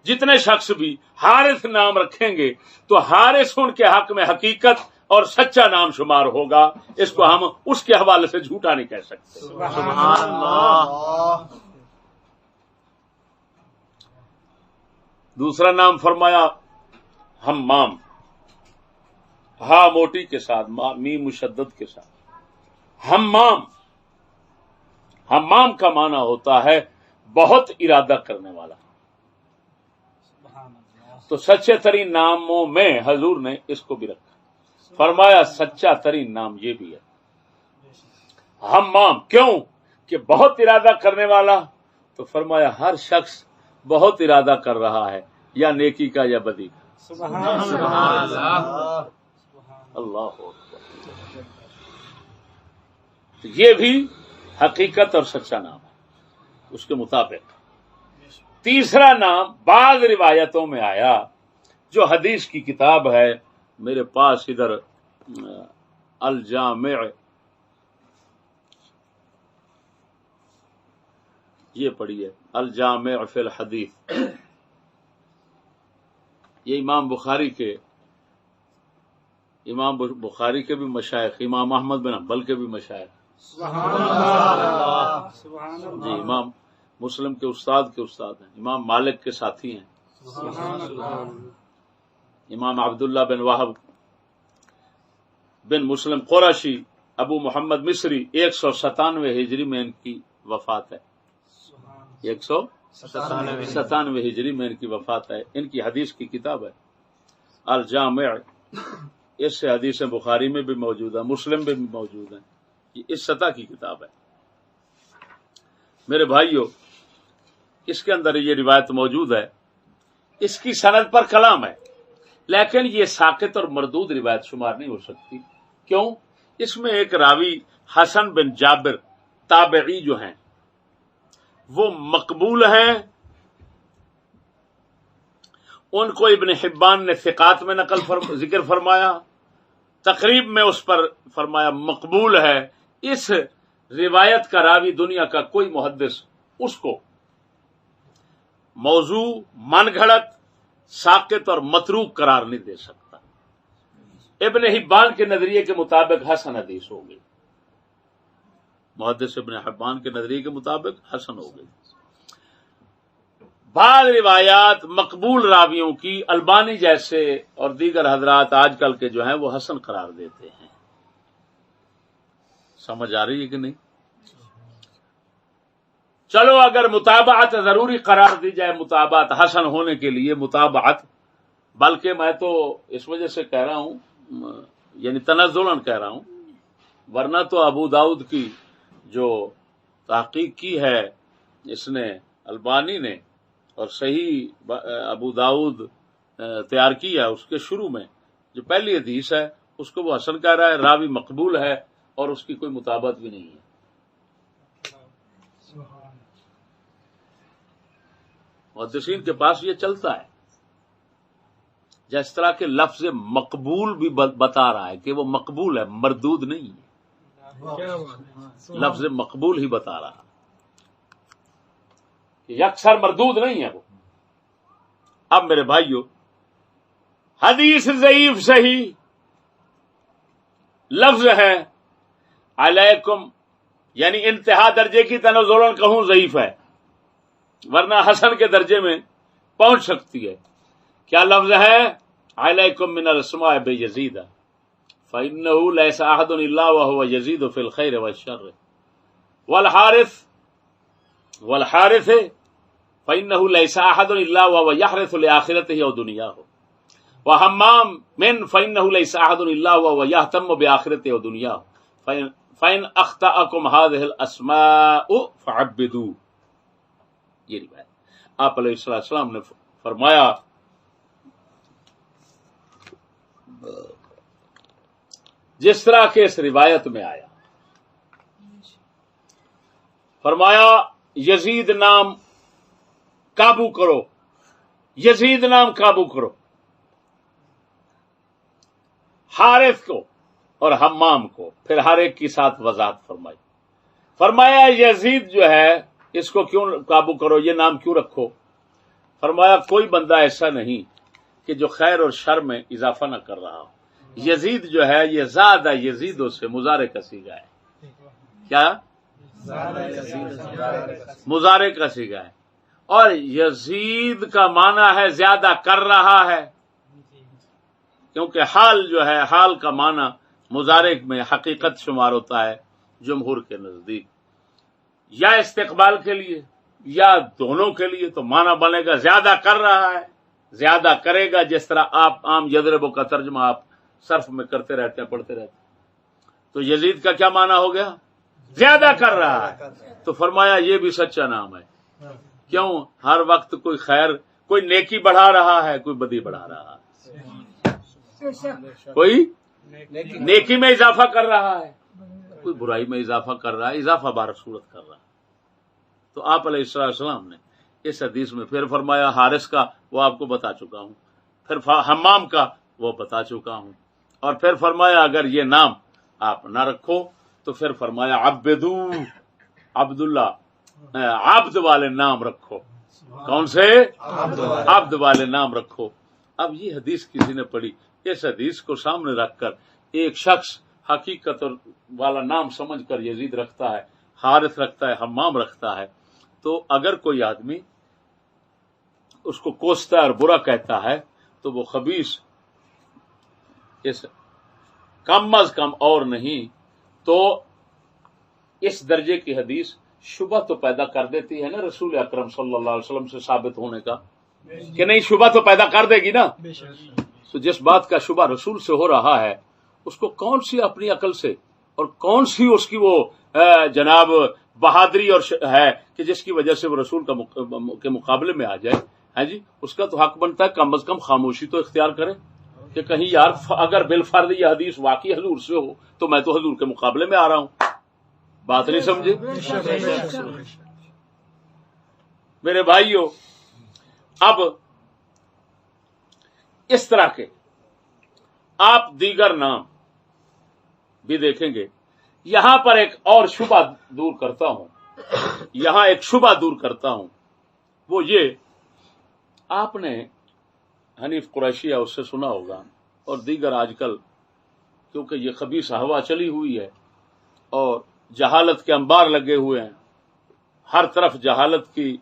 جتنے شخص بھی حارث نام رکھیں گے تو حارث ان کے حق میں حقیقت اور سچا نام شمار ہوگا. اس کو ہم اس کے حوالے سے جھوٹا نہیں کہہ سکتے. سبحان اللہ. دوسرا نام فرمایا حمام، ہا موٹی کے ساتھ میم مشدد کے ساتھ. حمام، حمام کا معنی ہوتا ہے بہت ارادہ کرنے والا. تو سچے ترین ناموں میں حضور نے اس کو بھی رکھا. فرمایا سچا ترین نام یہ بھی ہے حمام. کیوں کہ بہت ارادہ کرنے والا. تو فرمایا ہر شخص بہت ارادہ کر رہا ہے، یا نیکی کا یا بدی کا. سبحان اللہ. اللہ اکبر. یہ بھی حقیقت اور سچا نام ہے اس کے مطابق. تیسرا نام بعض روایتوں میں آیا، جو حدیث کی کتاب ہے میرے پاس ادھر الجامع، یہ پڑھیے الجامع فی الحدیث. یہ امام بخاری کے بھی مشائخ، امام احمد بن حنبل کے بھی مشائخ، جی امام مسلم کے استاد ہیں، امام مالک کے ساتھی ہیں. امام عبداللہ بن وہب بن مسلم قرشی ابو محمد مصری 197 ہجری میں ان کی وفات ہے. 197 ہجری میں ان کی وفات ہے. ان کی حدیث کی کتاب ہے الجامع. اس سے حدیث بخاری میں بھی موجود ہے، مسلم میں بھی موجود ہیں. یہ اس سطح کی کتاب ہے. میرے بھائیو، اس کے اندر یہ روایت موجود ہے. اس کی سند پر کلام ہے، لیکن یہ ساقط اور مردود روایت شمار نہیں ہو سکتی. کیوں؟ اس میں ایک راوی حسن بن جابر تابعی جو ہیں وہ مقبول ہیں. ان کو ابن حبان نے ثقات میں ذکر فرمایا، تقریب میں اس پر فرمایا مقبول ہے. اس روایت کا راوی دنیا کا کوئی محدث اس کو موضوع، من گھڑت، ساقط اور متروک قرار نہیں دے سکتا. ابن حبان کے نظریے کے مطابق حسن حدیث ہو گئی، محدث ابن حبان کے نظریے کے مطابق حسن ہو گئی. بعض روایات مقبول راویوں کی البانی جیسے اور دیگر حضرات آج کل کے جو ہیں وہ حسن قرار دیتے ہیں. سمجھ آ رہی ہے کہ نہیں؟ چلو اگر متابعت ضروری قرار دی جائے، متابعت حسن ہونے کے لیے متابعت، بلکہ میں تو اس وجہ سے کہہ رہا ہوں، یعنی تنزلاً کہہ رہا ہوں، ورنہ تو ابو داؤد کی جو تحقیق کی ہے اس نے البانی نے، اور صحیح ابو داؤد تیار کیا اس کے شروع میں جو پہلی حدیث ہے اس کو وہ حسن کہہ رہا ہے، راوی مقبول ہے اور اس کی کوئی مطابقت بھی نہیں ہے. محدثین کے پاس یہ چلتا ہے. جس طرح کے لفظ مقبول بھی بتا رہا ہے کہ وہ مقبول ہے، مردود نہیں ہے. لفظ مقبول ہی بتا رہا کہ اکثر مردود نہیں ہے وہ. اب میرے بھائیو، حدیث ضعیف صحیح لفظ ہے علیکم، یعنی انتہا درجے کی تنزلاً کہوں ضعیف ہے، ورنہ حسن کے درجے میں پہنچ سکتی ہے. کیا لفظ ہے؟ علیکم من الاسماء بیزید فإنه ليس أحد إلا وهو يزيد في الخير والشر والحارث فإنه ليس أحد إلا وهو يحرث لآخرته أو دنياه وحمام من فإنه ليس أحد إلا وهو يهتم بآخرته أو دنياه فإن أخطأكم هذه الأسماء فعبدوا. یہ روایت آپ علیہ السلام نے فرمایا جس طرح کے اس روایت میں آیا، فرمایا یزید نام قابو کرو، یزید نام قابو کرو، حارث کو اور حمام کو، پھر ہر ایک کی ساتھ وضاحت فرمائی۔ فرمایا یزید جو ہے اس کو کیوں قابو کرو، یہ نام کیوں رکھو؟ فرمایا کوئی بندہ ایسا نہیں کہ جو خیر اور شر میں اضافہ نہ کر رہا ہو۔ یزید جو ہے یہ زیادہ یزیدوں سے مضارع کا صیغہ ہے۔ کیا؟ مضارع کا صیغہ ہے، اور یزید کا معنی ہے زیادہ کر رہا ہے، کیونکہ حال جو ہے، حال کا معنی مضارع میں حقیقت شمار ہوتا ہے جمہور کے نزدیک، یا استقبال کے لیے یا دونوں کے لیے، تو معنی بنے گا زیادہ کر رہا ہے، زیادہ کرے گا، جس طرح آپ عام یضربو کا ترجمہ آپ صرف میں کرتے رہتے ہیں، پڑھتے رہتے ہیں۔ تو یزید کا کیا معنی ہو گیا؟ زیادہ کر رہا ہے۔ تو فرمایا یہ بھی سچا نام ہے، کیوں؟ ہر وقت کوئی خیر، کوئی نیکی بڑھا رہا ہے، کوئی بدی بڑھا رہا ہے، کوئی نیکی میں اضافہ کر رہا ہے، کوئی برائی میں اضافہ کر رہا ہے، اضافہ بار صورت کر رہا ہے۔ تو آپ علیہ السلام نے اس حدیث میں پھر فرمایا حارث کا، وہ آپ کو بتا چکا ہوں، پھر حمام کا وہ بتا چکا ہوں، اور پھر فرمایا اگر یہ نام آپ نہ رکھو تو پھر فرمایا عبدو، عبداللہ، عبد والے نام رکھو۔ کون سے؟ عبد والے نام رکھو۔ اب یہ حدیث کسی نے پڑھی، اس حدیث کو سامنے رکھ کر ایک شخص حقیقت والا نام سمجھ کر یزید رکھتا ہے، حارث رکھتا ہے، حمام رکھتا ہے، تو اگر کوئی آدمی اس کو کوستا ہے اور برا کہتا ہے تو وہ خبیث اس کم از کم اور نہیں تو اس درجے کی حدیث شبہ تو پیدا کر دیتی ہے نا رسول اکرم صلی اللہ علیہ وسلم سے ثابت ہونے کا، کہ نہیں شبہ تو پیدا کر دے گی نا۔ تو جس بات کا شبہ رسول سے ہو رہا ہے اس کو کون سی اپنی عقل سے اور کون سی اس کی وہ جناب بہادری اور ہے کہ جس کی وجہ سے وہ رسول کے مقابلے میں آ جائے؟ ہاں جی، اس کا تو حق بنتا ہے کم از کم خاموشی تو اختیار کرے، کہ کہیں یار اگر بالفرض یہ حدیث واقعی حضور سے ہو تو میں تو حضور کے مقابلے میں آ رہا ہوں۔ بات نہیں سمجھے میرے بھائیو؟ اب اس طرح کے آپ دیگر نام بھی دیکھیں گے۔ یہاں پر ایک اور شبہ دور کرتا ہوں، یہاں ایک شبہ دور کرتا ہوں، وہ یہ، آپ نے حنیف قریشی اس سے سنا ہوگا، اور دیگر آج کل کیونکہ یہ خبیث ہوا چلی ہوئی ہے اور جہالت کے انبار لگے ہوئے ہیں، ہر طرف جہالت کی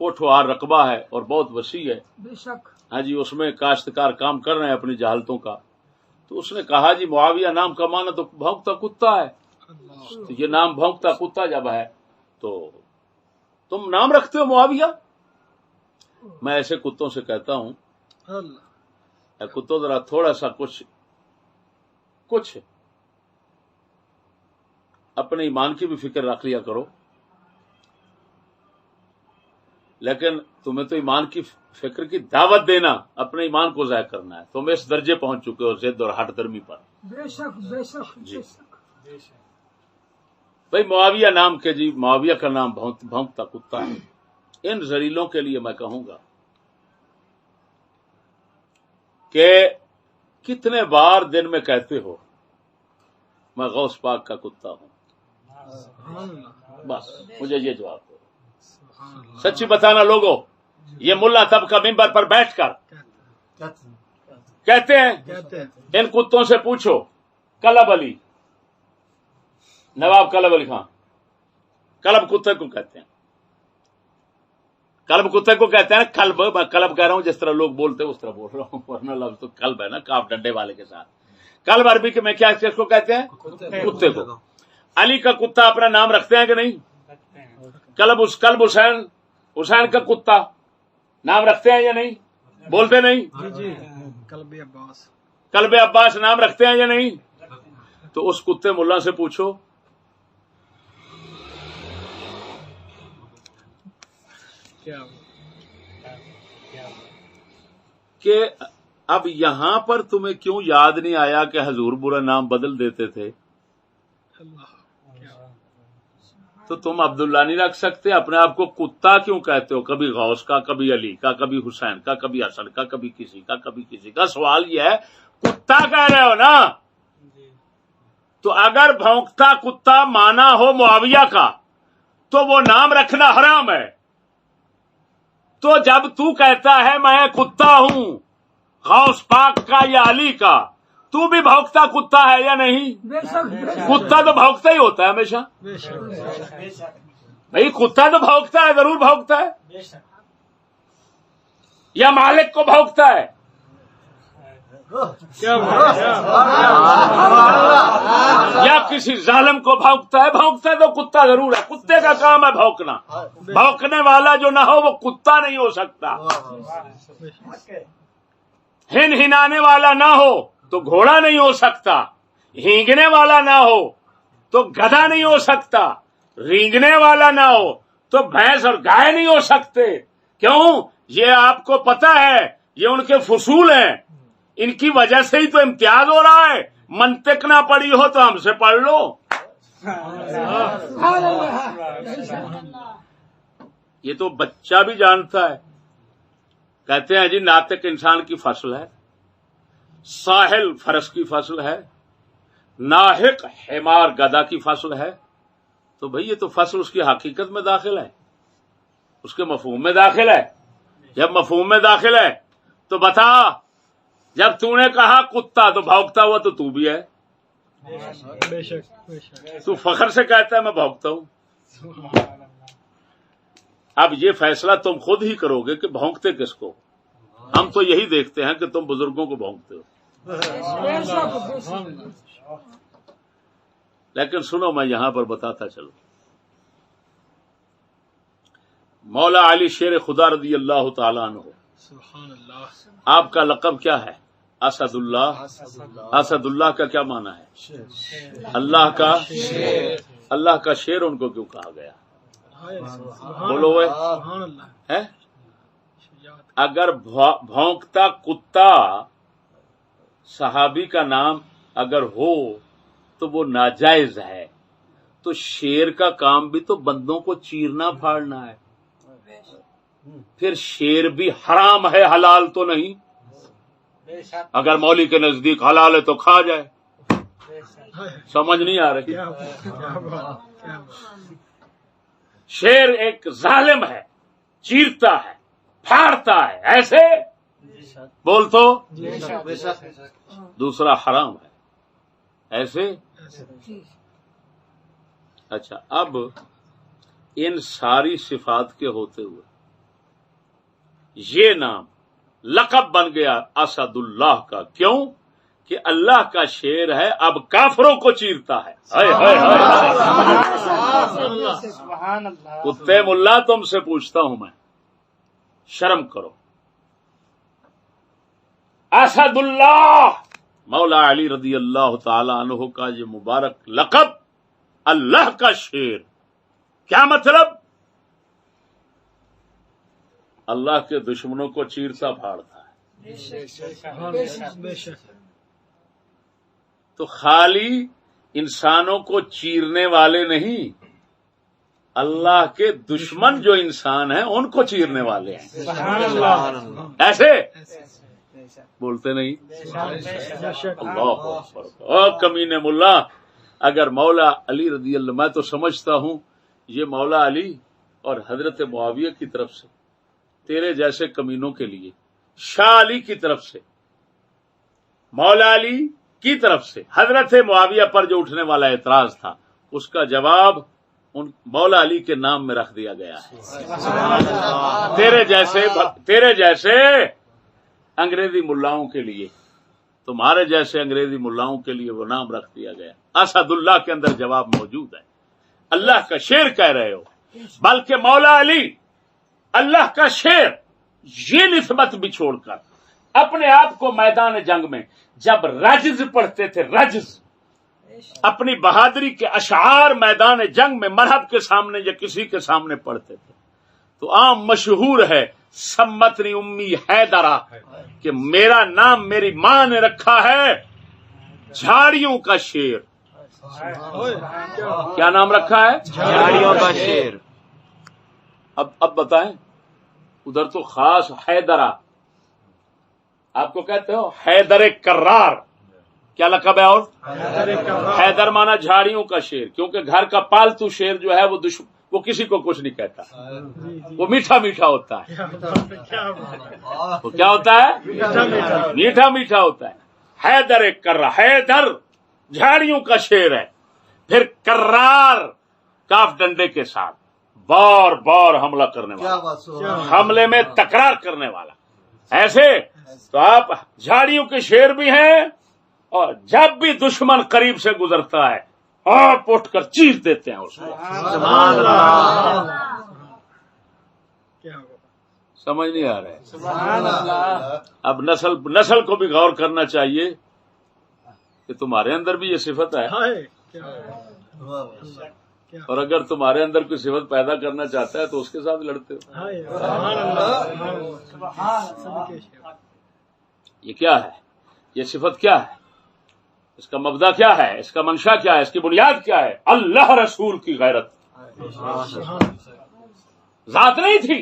پوٹھوہار رقبہ ہے اور بہت وسیع ہے، بے شک۔ ہاں جی، اس میں کاشتکار کام کر رہے ہیں اپنی جہالتوں کا۔ تو اس نے کہا جی معاویہ نام کا معنی تو بھونکتا کتا ہے، تو یہ نام بھونکتا کتا جب ہے تو تم نام رکھتے ہو معاویہ؟ میں ایسے کتوں سے کہتا ہوں اے کتوں ذرا تھوڑا سا کچھ اپنے ایمان کی بھی فکر رکھ لیا کرو، لیکن تمہیں تو ایمان کی فکر کی دعوت دینا اپنے ایمان کو ضائع کرنا ہے۔ تم اس درجے پہنچ چکے ہو ضد اور ہٹ درمی پر۔ بے شک بے شک جی بے شک۔ بھئی معاویہ نام کے جی معاویہ کا نام بھونکتا کتا ہے۔ ان زلیلوں کے لیے میں کہوں گا کہ کتنے بار دن میں کہتے ہو میں غوث پاک کا کتا ہوں؟ بس مجھے یہ جواب دو، سچی بتانا لوگوں۔ یہ ملا طبقہ ممبر پر بیٹھ کر کہتے ہیں، ان کتوں سے پوچھو کلب علی، نواب کلب علی خان، کلب کتے کو کہتے ہیں، کلب کتے کو کہتے ہیں، کلب میں کلب کہہ رہا ہوں جس طرح لوگ بولتے ہیں اس طرح بول رہا ہوں، ورنہ لفظ تو کلب ہے نا، کاف ڈنڈے والے کے ساتھ۔ کلب عربی کے میں کیا اس کو کہتے ہیں؟ کتے کو۔ علی کا کتا اپنا نام رکھتے ہیں کہ نہیں؟ کلب حسین کا کتا نام رکھتے ہیں یا نہیں؟ بولتے نہیں؟ کلب عباس نام رکھتے ہیں یا نہیں؟ تو اس کتے ملا سے پوچھو کہ اب یہاں پر تمہیں کیوں یاد نہیں آیا کہ حضور برا نام بدل دیتے تھے؟ تو تم عبداللہ نہیں رکھ سکتے؟ اپنے آپ کو کتا کیوں کہتے ہو؟ کبھی غوث کا، کبھی علی کا، کبھی حسین کا، کبھی حسن کا، کبھی کسی کا، کبھی کسی کا. سوال یہ ہے کتا کہہ رہے ہو نا، تو اگر بھونکتا کتا مانا ہو معاویہ کا تو وہ نام رکھنا حرام ہے. تو جب تو کہتا ہے میں کتا ہوں غوث پاک کا یا علی کا، تو بھی بھونکتا کتا ہے یا نہیں؟ کتا تو بھونکتا ہی ہوتا ہے ہمیشہ. بھائی کتا تو بھونکتا ہے، ضرور بھونکتا ہے. یا مالک کو بھونکتا ہے، یا کسی ظالم کو بھونکتا ہے. بھونکتا تو کتا ضرور ہے، کتے کا کام ہے بھونکنا. بھونکنے والا جو نہ ہو وہ کتا نہیں ہو سکتا. ہنانے والا نہ ہو تو گھوڑا نہیں ہو سکتا. ہینگنے والا نہ ہو تو گدھا نہیں ہو سکتا. رینگنے والا نہ ہو تو بھینس اور گائے نہیں ہو سکتے. کیوں؟ یہ آپ کو پتا ہے، یہ ان کے فصول ہیں، ان کی وجہ سے ہی تو امتیاز ہو رہا ہے. منطق نہ پڑھی ہو تو ہم سے پڑھ لو. یہ تو بچہ بھی جانتا ہے. کہتے ہیں جی ناطق انسان کی فصل ہے، ساحل فرس کی فصل ہے، ناحق حمار گدھا کی فصل ہے. تو بھئی یہ تو فصل اس کی حقیقت میں داخل ہے، اس کے مفہوم میں داخل ہے. جب مفہوم میں داخل ہے تو بتا، جب تو نے کہا کتا تو بھونکتا ہوا تو بھی ہے. تو فخر سے کہتا ہے میں بھونکتا ہوں. اب یہ فیصلہ تم خود ہی کرو گے کہ بھونکتے کس کو. ہم تو یہی دیکھتے ہیں کہ تم بزرگوں کو بھونکتے ہو. لیکن سنو میں یہاں پر بتاتا چلوں. مولا علی شیر خدا رضی اللہ تعالی عنہ، آپ کا لقب کیا ہے؟ اسد اللہ. اسد اللہ کا کیا معنی ہے؟ اللہ کا شیر. اللہ کا شیر ان کو کیوں کہا گیا؟ بولو ہے. اگر بھونکتا کتا صحابی کا نام اگر ہو تو وہ ناجائز ہے، تو شیر کا کام بھی تو بندوں کو چیرنا پھاڑنا ہے. پھر شیر بھی حرام ہے، حلال تو نہیں. اگر مولوی کے نزدیک حلال ہے تو کھا جائے. سمجھ نہیں آ رہی؟ شیر ایک ظالم ہے، چیرتا ہے، پھاڑتا ہے. ایسے بول تو دوسرا حرام ہے. ایسے اچھا. اب ان ساری صفات کے ہوتے ہوئے یہ نام لقب بن گیا اسد اللہ کا. کیوں؟ کہ اللہ کا شیر ہے، اب کافروں کو چیرتا ہے. کتے ملا تم سے پوچھتا ہوں میں، شرم کرو. اسد اللہ مولا علی رضی اللہ تعالی عنہ کا یہ مبارک لقب اللہ کا شیر، کیا مطلب؟ اللہ کے دشمنوں کو چیرتا پھاڑتا ہے. تو خالی انسانوں کو چیرنے والے نہیں، اللہ کے دشمن جو انسان ہیں ان کو چیرنے والے ہیں. ایسے بولتے نہیں. اللہ اکبر. کمینے ملا، اگر مولا علی رضی اللہ، میں تو سمجھتا ہوں یہ مولا علی اور حضرت معاویہ کی طرف سے، تیرے جیسے کمینوں کے لیے شاہ علی کی طرف سے، مولا علی کی طرف سے حضرت معاویہ پر جو اٹھنے والا اعتراض تھا، اس کا جواب ان مولا علی کے نام میں رکھ دیا گیا ہے. تیرے جیسے انگریزی ملاؤں کے لیے، تمہارے جیسے انگریزی ملاؤں کے لیے وہ نام رکھ دیا گیا. اسد اللہ کے اندر جواب موجود ہے. اللہ کا شیر کہہ رہے ہو، بلکہ مولا علی اللہ کا شیر، یہ نسبت بھی چھوڑ کر اپنے آپ کو میدان جنگ میں جب رجز پڑھتے تھے، رجز اپنی بہادری کے اشعار میدان جنگ میں مرحب کے سامنے یا کسی کے سامنے پڑھتے تھے، تو عام مشہور ہے سمتنی امی حیدرہ کہ میرا نام میری ماں نے رکھا ہے جھاڑیوں کا شیر. کیا نام رکھا ہے؟ جھاڑیوں کا شیر. اب بتائیں، ادھر تو خاص حیدرہ، آپ کو کہتے ہو حیدر کرار، کیا لقب ہے؟ اور حیدر مانا جھاڑیوں کا شیر، کیونکہ گھر کا پالتو شیر جو ہے وہ کسی کو کچھ نہیں کہتا، وہ میٹھا میٹھا ہوتا ہے. وہ کیا ہوتا ہے؟ میٹھا میٹھا ہوتا ہے. حیدر کرار، حیدر جھاڑیوں کا شیر ہے. پھر کرار کاف ڈنڈے کے ساتھ بار بار حملہ کرنے والا، حملے میں تکرار کرنے والا. ایسے تو آپ جھاڑیوں کے شیر بھی ہیں، اور جب بھی دشمن قریب سے گزرتا ہے آپ اٹھ کر چیر دیتے ہیں اس کو. سبحان اللہ. سمجھ نہیں آ رہا ہے؟ اب نسل کو بھی غور کرنا چاہیے کہ تمہارے اندر بھی یہ صفت ہے، اور اگر تمہارے اندر کوئی صفت پیدا کرنا چاہتا ہے تو اس کے ساتھ لڑتے ہو. یہ کیا ہے؟ یہ صفت کیا ہے؟ اس کا مبدا کیا ہے؟ اس کا منشا کیا ہے؟ اس کی بنیاد کیا ہے؟ اللہ رسول کی غیرت. ذات نہیں تھی،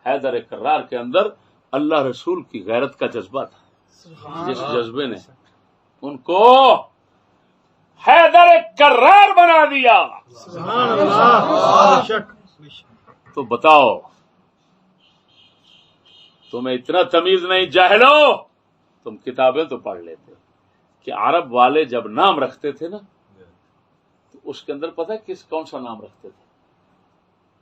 حیدر کرار کے اندر اللہ رسول کی غیرت کا جذبہ تھا، جس جذبے نے ان کو حیدر کرار بنا دیا. تو بتاؤ، تمہیں اتنا تمیز نہیں جاہلو؟ تم کتابیں تو پڑھ لیتے کہ عرب والے جب نام رکھتے تھے نا تو اس کے اندر پتہ ہے کون سا نام رکھتے تھے؟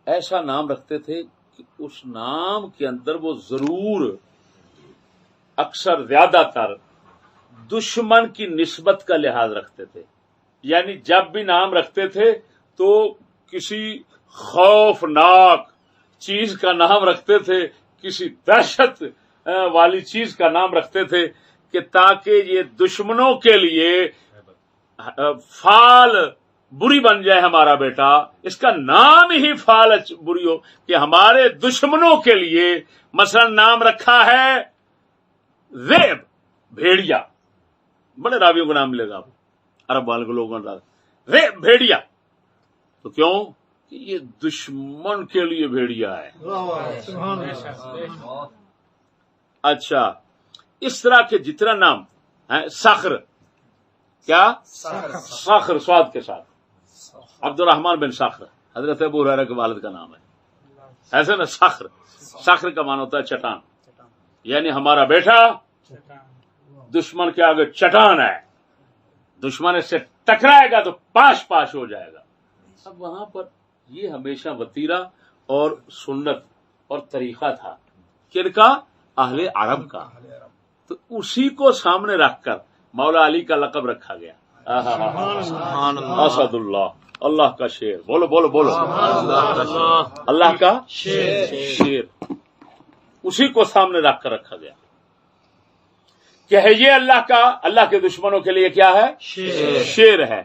ایسا نام رکھتے تھے کہ اس نام کے اندر وہ ضرور اکثر زیادہ تر دشمن کی نسبت کا لحاظ رکھتے تھے. یعنی جب بھی نام رکھتے تھے تو کسی خوفناک چیز کا نام رکھتے تھے، کسی دہشت والی چیز کا نام رکھتے تھے کہ تاکہ یہ دشمنوں کے لیے فال بری بن جائے ہمارا بیٹا، اس کا نام ہی فال بری ہو کہ ہمارے دشمنوں کے لیے. مثلا نام رکھا ہے ذئب، بھیڑیا، بڑے راویوں کا نام ملے گا آپ عرب والے لوگوں کا، ذئب بھیڑیا. تو کیوں؟ کہ یہ دشمن کے لیے بھیڑیا ہے. اچھا، اس طرح کے جتنا نام ہے، صخر، کیا؟ صخر سواد کے ساتھ، عبد الرحمن بن صخر حضرت ابو ہریرہ کے والد کا نام ہے. ایسے نا صخر، صخر کا معنی ہوتا ہے چٹان، یعنی ہمارا بیٹا دشمن کے آگے چٹان ہے، دشمن اس سے ٹکرائے گا تو پاش پاش ہو جائے گا. اب وہاں پر یہ ہمیشہ وتیرہ اور سنت اور طریقہ تھا کن کا؟ اہل عرب کا. تو اسی کو سامنے رکھ کر مولا علی کا لقب رکھا گیا، اسد اللہ، اللہ کا شیر. بولو بولو بولو، اللہ کا شیر. اسی کو سامنے رکھ کر رکھا گیا کہ یہ اللہ کے دشمنوں کے لیے کیا ہے؟ شیر ہے.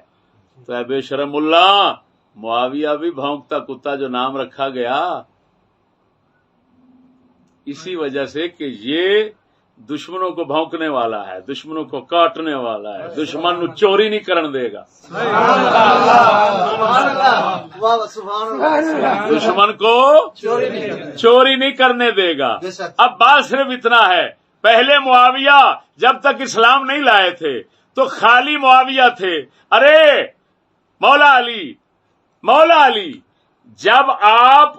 تو اے بے شرم اللہ، معاویہ بھی بھونکتا کتا جو نام رکھا گیا اسی وجہ سے کہ یہ دشمنوں کو بھونکنے والا ہے، دشمنوں کو کاٹنے والا ہے، دشمن نو چوری نہیں کرن دے گا، دشمن کو چوری نہیں کرنے دے گا. اب بات صرف اتنا ہے، پہلے معاویہ جب تک اسلام نہیں لائے تھے تو خالی معاویہ تھے. ارے مولا علی جب آپ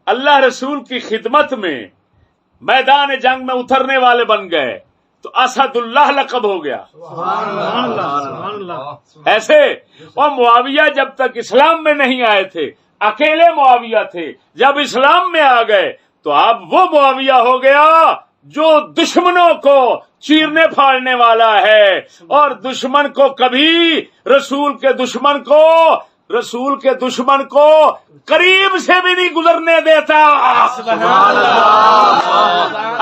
اللہ رسول کی خدمت میں میدان جنگ میں اترنے والے بن گئے تو اسد اللہ لقب ہو گیا. ایسے اور معاویہ جب تک اسلام میں نہیں آئے تھے اکیلے معاویہ تھے، جب اسلام میں آ گئے تو اب وہ معاویہ ہو گیا جو دشمنوں کو چیرنے پھاڑنے والا ہے، اور دشمن کو کبھی رسول کے دشمن کو قریب سے بھی نہیں گزرنے دیتا.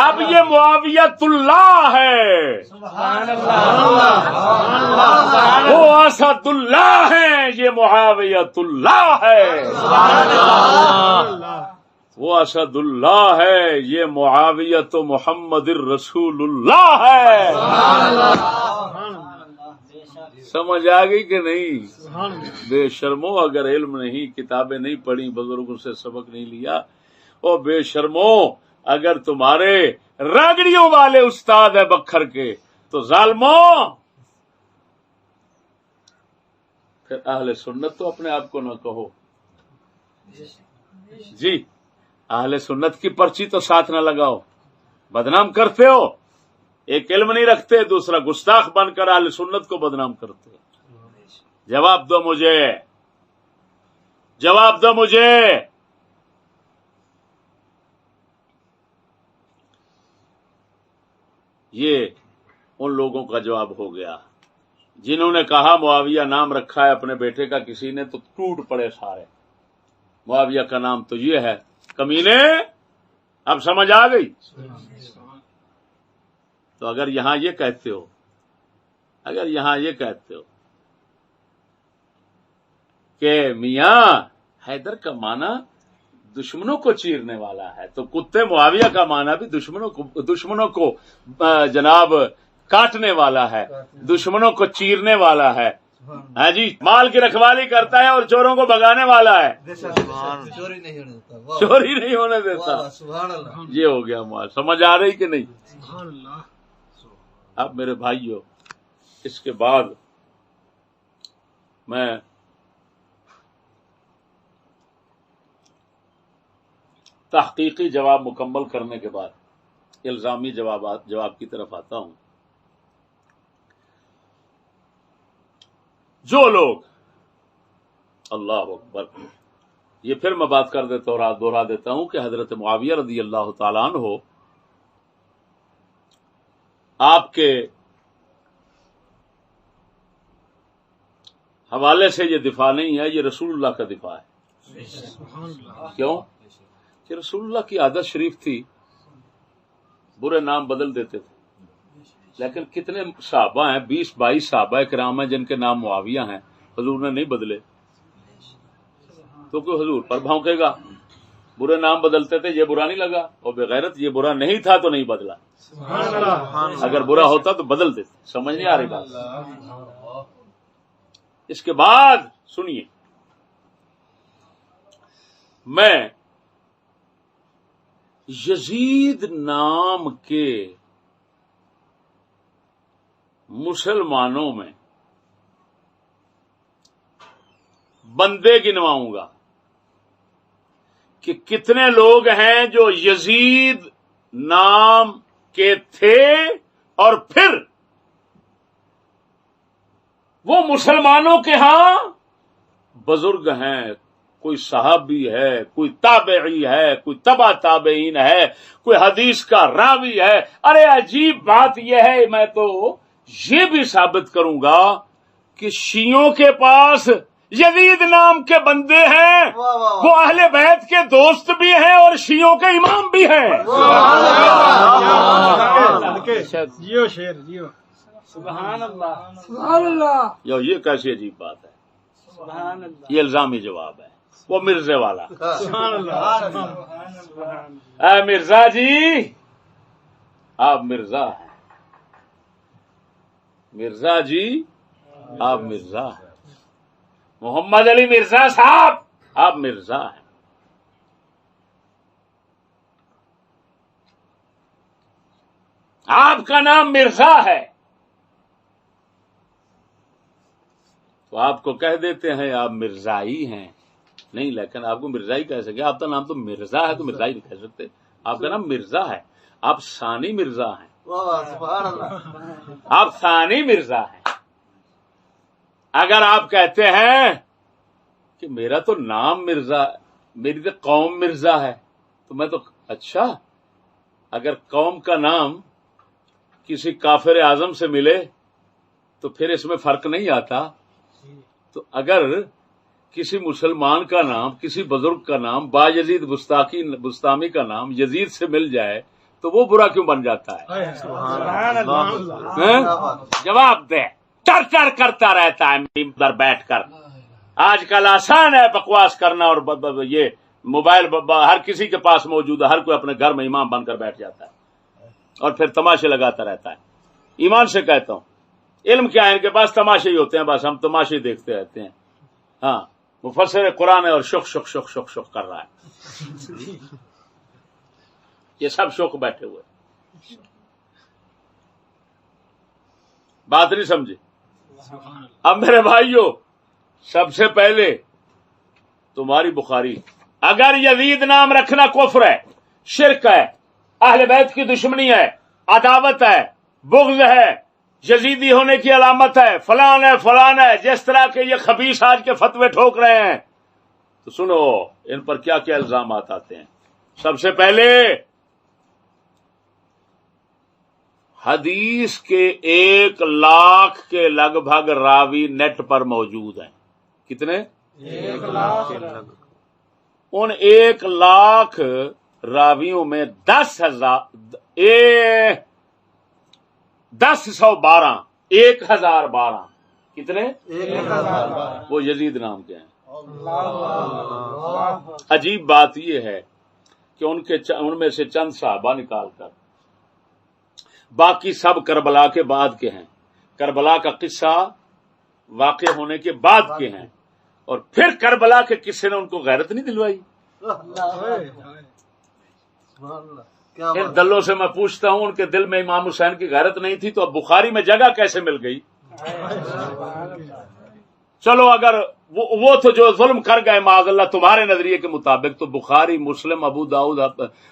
اب یہ معاویۃ اللہ ہے، وہ اسد اللہ ہے، یہ معاویۃ اللہ ہے. وہ اسد اللہ ہے، یہ معاویہ تو محمد الرسول اللہ ہے۔ سمجھ آ گئی کہ نہیں؟ بے شرمو، اگر علم نہیں، کتابیں نہیں پڑھی، بزرگوں سے سبق نہیں لیا، او بے شرمو اگر تمہارے راگڑیوں والے استاد ہے بکھر کے تو ظالموں، پھر اہل سنت تو اپنے آپ کو نہ کہو جی، اہل سنت کی پرچی تو ساتھ نہ لگاؤ، بدنام کرتے ہو، ایک علم نہیں رکھتے، دوسرا گستاخ بن کر اہل سنت کو بدنام کرتے۔ جواب دو مجھے، جواب دو مجھے۔ یہ ان لوگوں کا جواب ہو گیا جنہوں نے کہا معاویہ نام رکھا ہے اپنے بیٹے کا کسی نے تو ٹوٹ پڑے سارے، معاویہ کا نام تو یہ ہے۔ کمینے، اب سمجھ آ گئی؟ تو اگر یہاں یہ کہتے ہو، اگر یہاں یہ کہتے ہو کہ میاں حیدر کا معنی دشمنوں کو چیرنے والا ہے تو کتے معاویہ کا معنی بھی دشمنوں کو جناب کاٹنے والا ہے، دشمنوں کو چیرنے والا ہے، ہاں جی، مال کی رکھوالی کرتا ہے اور چوروں کو بھگانے والا ہے، چوری نہیں ہونے دیتا۔ یہ ہو گیا مال۔ سمجھ آ رہی کہ نہیں؟ اب میرے بھائیو، اس کے بعد میں تحقیقی جواب مکمل کرنے کے بعد الزامی جواب کی طرف آتا ہوں۔ جو لوگ، اللہ اکبر، یہ پھر میں بات کر دیتا ہوں، دوہرا دیتا ہوں کہ حضرت معاویہ رضی اللہ تعالیٰ عنہ آپ کے حوالے سے یہ دفاع نہیں ہے، یہ رسول اللہ کا دفاع ہے۔ کیوں؟ کہ رسول اللہ کی عادت شریف تھی، برے نام بدل دیتے تھے، لیکن کتنے صحابہ ہیں، 20-22 صحابہ کرام ہیں جن کے نام معاویہ ہیں، حضور نے نہیں بدلے، تو کوئی حضور پر بھونکے گا؟ برے نام بدلتے تھے، یہ برا نہیں لگا، اور بغیرت یہ برا نہیں تھا تو نہیں بدلا، اگر برا ہوتا تو بدل دیتے۔ سمجھ نہیں آ رہی بات؟ اس کے بعد سنیے، میں یزید نام کے مسلمانوں میں بندے گنواؤں گا کہ کتنے لوگ ہیں جو یزید نام کے تھے اور پھر وہ مسلمانوں کے ہاں بزرگ ہیں، کوئی صحابی ہے، کوئی تابعی ہے، کوئی تبع تابعین ہے، کوئی حدیث کا راوی ہے۔ ارے عجیب بات یہ ہے، میں تو یہ بھی ثابت کروں گا کہ شیعوں کے پاس یزید نام کے بندے ہیں، وہ اہل بیت کے دوست بھی ہیں اور شیعوں کے امام بھی ہیں۔ جیو شیر جیو، سبحان اللہ، سبحان اللہ۔ یہ کیسی عجیب بات ہے؟ سبحان اللہ، یہ الزامی جواب ہے، وہ مرزے والا۔ سبحان اللہ، اے مرزا جی، آپ مرزا ہیں، مرزا جی آپ مرزا ہیں، محمد علی مرزا صاحب آپ مرزا ہیں۔ آپ کا نام مرزا ہے تو آپ کو کہہ دیتے ہیں آپ مرزائی ہیں، نہیں، لیکن آپ کو مرزائی کہہ سکے، آپ کا نام تو مرزا ہے تو مرزائی نہیں کہہ سکتے، آپ کا نام مرزا ہے، آپ ثانی مرزا ہیں، آپ ثانی مرزا ہیں۔ اگر آپ کہتے ہیں کہ میرا تو نام مرزا، میری تو قوم مرزا ہے، تو میں تو اچھا، اگر قوم کا نام کسی کافر اعظم سے ملے تو پھر اس میں فرق نہیں آتا، تو اگر کسی مسلمان کا نام، کسی بزرگ کا نام، با یزید بستامی کا نام یزید سے مل جائے تو وہ برا کیوں بن جاتا ہے؟ سبحان اللہ، جواب دے، ٹر ٹر کرتا رہتا ہے ادھر بیٹھ کر۔ آج کل آسان ہے بکواس کرنا اور یہ موبائل ہر کسی کے پاس موجود ہے، ہر کوئی اپنے گھر میں امام بن کر بیٹھ جاتا ہے اور پھر تماشے لگاتا رہتا ہے. ایمان سے کہتا ہوں، علم کیا ہے ان کے پاس؟ تماشے ہی ہوتے ہیں، بس ہم تماشے ہی دیکھتے رہتے ہیں. ہاں، مفسر قرآن ہے اور شخ شخ شخ شخ شخ کر رہا ہے. یہ سب شوق بیٹھے ہوئے. بات نہیں سمجھے؟ اب میرے بھائیو، سب سے پہلے تمہاری بخاری، اگر یزید نام رکھنا کفر ہے، شرک ہے، اہل بیت کی دشمنی ہے، عداوت ہے، بغض ہے، یزیدی ہونے کی علامت ہے، فلان ہے فلان ہے، جس طرح کے یہ خبیث آج کے فتوے ٹھوک رہے ہیں، تو سنو ان پر کیا کیا الزامات آتے ہیں. سب سے پہلے حدیث کے 1,00,000 کے لگ بھگ راوی نیٹ پر موجود ہیں. کتنے؟ 1,00,000. ان 1,00,000 راویوں میں 1012 کتنے؟ 1,012. وہ یزید نام کے ہیں. عجیب بات یہ ہے کہ ان میں سے چند صحابہ نکال کر باقی سب کربلا کے بعد کے ہیں، کربلا کا قصہ واقع ہونے کے بعد کے ہیں، اور پھر کربلا کے قصے نے ان کو غیرت نہیں دلوائی. ان دلوں سے میں پوچھتا ہوں، ان کے دل میں امام حسین کی غیرت نہیں تھی تو اب بخاری میں جگہ کیسے مل گئی؟ چلو اگر وہ تو جو ظلم کر گئے معاذ اللہ تمہارے نظریے کے مطابق، تو بخاری، مسلم، ابو داؤد،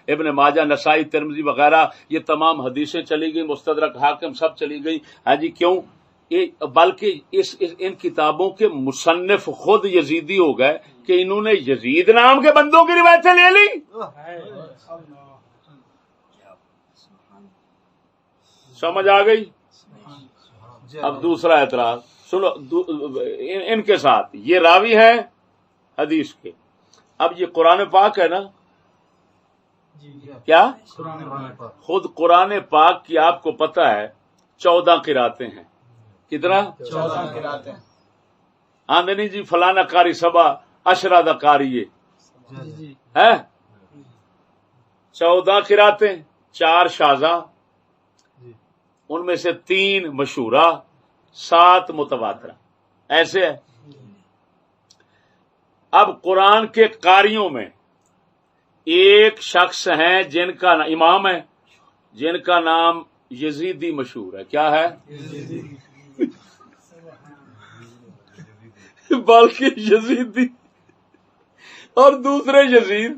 ابن ماجہ، نسائی، ترمذی وغیرہ یہ تمام حدیثیں چلی گئی، مستدرک حاکم سب چلی گئی. ہاں جی، کیوں؟ بلکہ ان کتابوں کے مصنف خود یزیدی ہو گئے کہ انہوں نے یزید نام کے بندوں کی روایتیں لے لی. سمجھ آ گئی؟ اب دوسرا اعتراض سنو، ان کے ساتھ یہ راوی ہے حدیث کے. اب یہ قرآن پاک ہے نا، کیا خود قرآن پاک کی آپ کو پتہ ہے 14 قراتیں ہیں. کتنا؟ 14 قراتیں. آمدنی جی فلانا قاری سبا اشرا دا قاری ہے 14 قراتیں، 4 شاذہ، ان میں سے 3 مشہورہ، 7 متواترہ. ایسے ہے. اب قرآن کے قاریوں میں ایک شخص ہیں جن کا امام ہے، جن کا نام یزیدی مشہور ہے. کیا ہے؟ بلکہ یزیدی اور دوسرے یزید.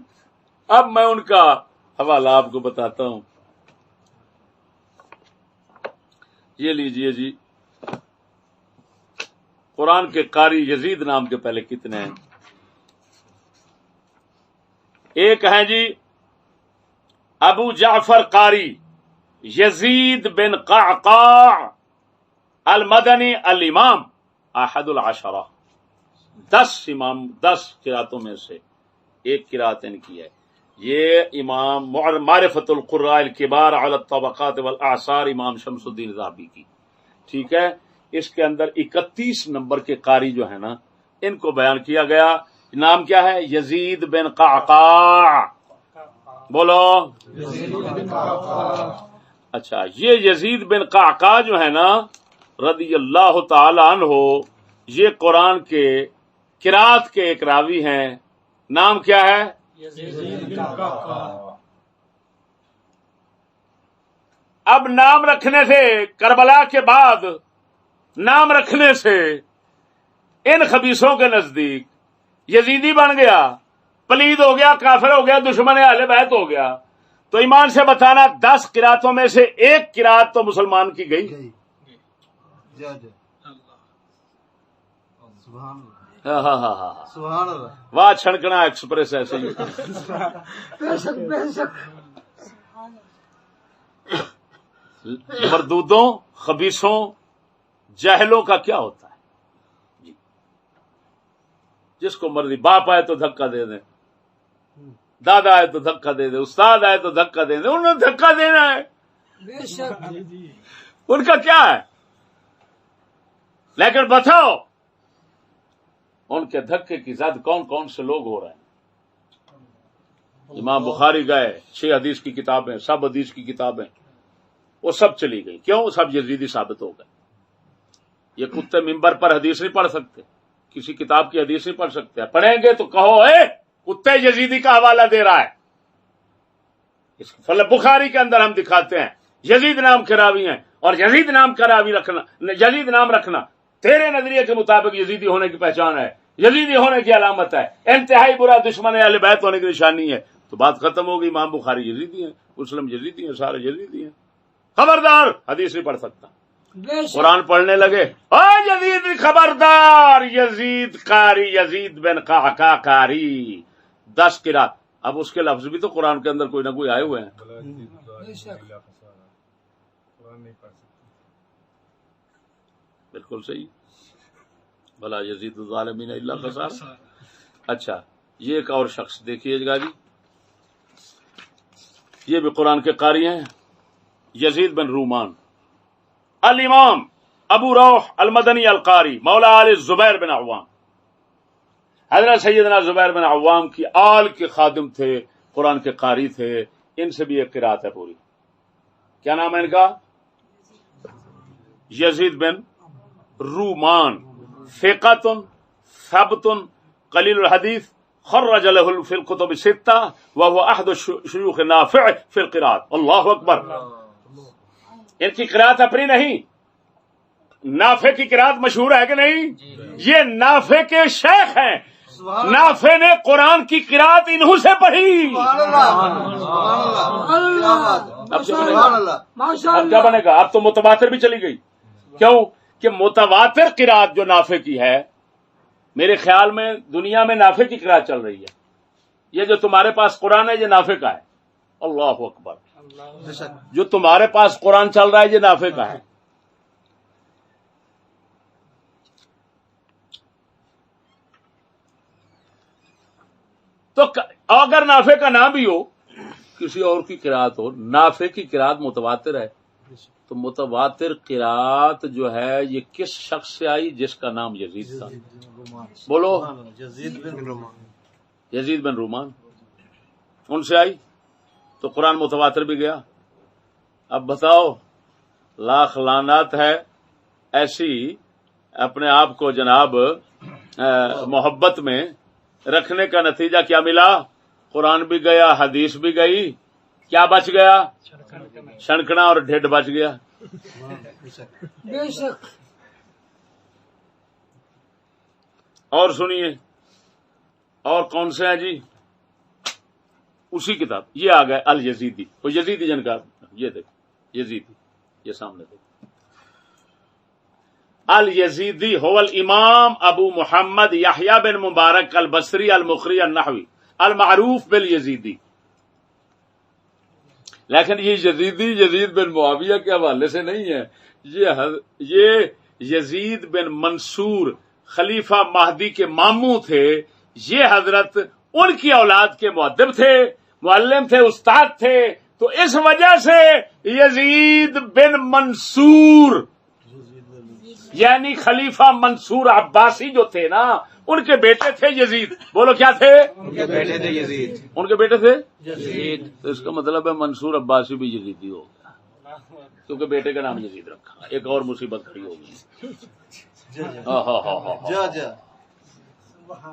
اب میں ان کا حوالہ آپ کو بتاتا ہوں. یہ لیجئے جی، قرآن کے قاری یزید نام کے پہلے کتنے ہیں؟ ایک ہیں جی ابو جعفر قاری یزید بن قعقاع المدنی الامام احد العشرہ. 10 قراتوں میں سے ایک قرات ان کی ہے. یہ امام معرفت القراء الکبار علی الطبقات والاعصار امام شمس الدین ذہبی کی. ٹھیک ہے. اس کے اندر 31 نمبر کے قاری جو ہے نا، ان کو بیان کیا گیا. نام کیا ہے؟ یزید بن قعقاع. بولو. اچھا، یہ یزید بن قعقاع جو ہے نا رضی اللہ تعالی عنہ، یہ قرآن کے قرات کے ایک راوی ہیں. نام کیا ہے؟ اب نام رکھنے سے، کربلا کے بعد نام رکھنے سے ان خبیثوں کے نزدیک یزیدی بن گیا، پلید ہو گیا، کافر ہو گیا، دشمن اہل بیت ہو گیا. تو ایمان سے بتانا 10 قراتوں میں سے ایک قرات تو مسلمان کی گئی. واہ چھڑکنا ایکسپریس ایسے ہی. مردودوں، خبیثوں، جاہلوں کا کیا ہوتا ہے جی؟ جس کو مرضی، باپ آئے تو دھکا دے دیں، دادا آئے تو دھکا دے دیں، استاد آئے تو دھکا دے دیں. انہوں نے دھکا دینا ہے، ان کا کیا ہے. لیکن بتاؤ ان کے دھکے کی زد کون کون سے لوگ ہو رہے ہیں؟ امام بخاری گئے 6 حدیث کی کتابیں، سب حدیث کی کتابیں وہ سب چلی گئی. کیوں؟ سب یزیدی ثابت ہو گئے. یہ کتے ممبر پر حدیث نہیں پڑھ سکتے، کسی کتاب کی حدیث نہیں پڑھ سکتے. پڑھیں گے تو کہو اے کتے یزیدی کا حوالہ دے رہا ہے. اس بخاری کے اندر ہم دکھاتے ہیں یزید نام کے راوی ہیں، اور یزید نام کا راوی رکھنا، یزید نام رکھنا تیرے نظریے کے مطابق یزیدی ہونے کی پہچان ہے، یزیدی ہونے کی علامت ہے، انتہائی برا دشمن اہل بیت ہونے کی نشانی ہے. تو بات ختم ہوگی. امام بخاری یزیدی ہیں، مسلم یزیدی ہیں، سارے یزیدی ہیں. خبردار حدیث نہیں پڑھ سکتا. قرآن پڑھنے لگے یزید خبردار، یزید قاری، یزید بن قعقاع قاری 10 قرات. اب اس کے لفظ بھی تو قرآن کے اندر کوئی نہ کوئی آئے ہوئے ہیں. بالکل صحیح. بھلا یزید الظالمین الا خسارہ. اچھا یہ ایک اور شخص دیکھیے گا جی، یہ بھی قرآن کے قاری ہیں، یزید بن رومان. الامام ابو روح المدنی القاری مولا آل زبیر بن عوام، حضرت سیدنا زبیر بن عوام کی آل کے خادم تھے، قرآن کے قاری تھے. ان سے بھی ایک قرات ہے پوری. کیا نام ہے ان کا؟ یزید بن رومان. ثقۃ ثبت قلیل الحدیث خرج له فی الکتب الستہ وهو احد شیوخ نافع فی القرات. اللہ اکبر. ان کی قرات اپنی نہیں، نافع کی قرات مشہور ہے کہ نہیں؟ یہ نافع کے شیخ ہیں. نافع نے قرآن کی قرات انہوں سے پڑھی. اب کیا بنے گا؟ اب تو متواتر بھی چلی گئی. کیوں کہ متواتر قرات جو نافع کی ہے، میرے خیال میں دنیا میں نافع کی قرات چل رہی ہے. یہ جو تمہارے پاس قرآن ہے یہ نافع کا ہے. اللہ اکبر. جو تمہارے پاس قرآن چل رہا ہے یہ نافع کا ہے. تو اگر نافع کا نام بھی ہو، کسی اور کی قرات ہو، نافع کی قرات متواتر ہے، تو متواتر قرات جو ہے یہ کس شخص سے آئی؟ جس کا نام یزید تھا. بولو. یزید بن رومان. ان سے آئی تو قرآن متواتر بھی گیا. اب بتاؤ، لاکھ لعنات ہے ایسی اپنے آپ کو جناب محبت میں رکھنے کا نتیجہ کیا ملا؟ قرآن بھی گیا، حدیث بھی گئی، کیا بچ گیا؟ چھنکنا اور ڈھڈ بچ گیا. اور سنیے، اور کون سے ہیں جی؟ اسی کتاب یہ آ گئے الیزیدی. وہ یزیدی جن کا یہ دیکھ، یزیدی یہ سامنے دیکھ. الیزیدی هو الامام ابو محمد یحییٰ بن مبارک البصری المقری النحوی المعروف بالیزیدی. لیکن یہ یزیدی یزید بن معاویہ کے حوالے سے نہیں ہے. یہ یزید بن منصور خلیفہ مہدی کے ماموں تھے. یہ حضرت ان کی اولاد کے مؤدب تھے، معلم تھے، استاد تھے. تو اس وجہ سے یزید بن منصور یعنی خلیفہ منصور عباسی جو تھے نا، ان کے بیٹے تھے یزید. بولو کیا تھے؟ ان کے بیٹے تھے یزید. ان کے بیٹے تھے یزید. تو اس کا مطلب ہے منصور عباسی بھی یزیدی ہو گیا، کیونکہ بیٹے کا نام یزید رکھا. ایک اور مصیبت کھڑی ہو گئی.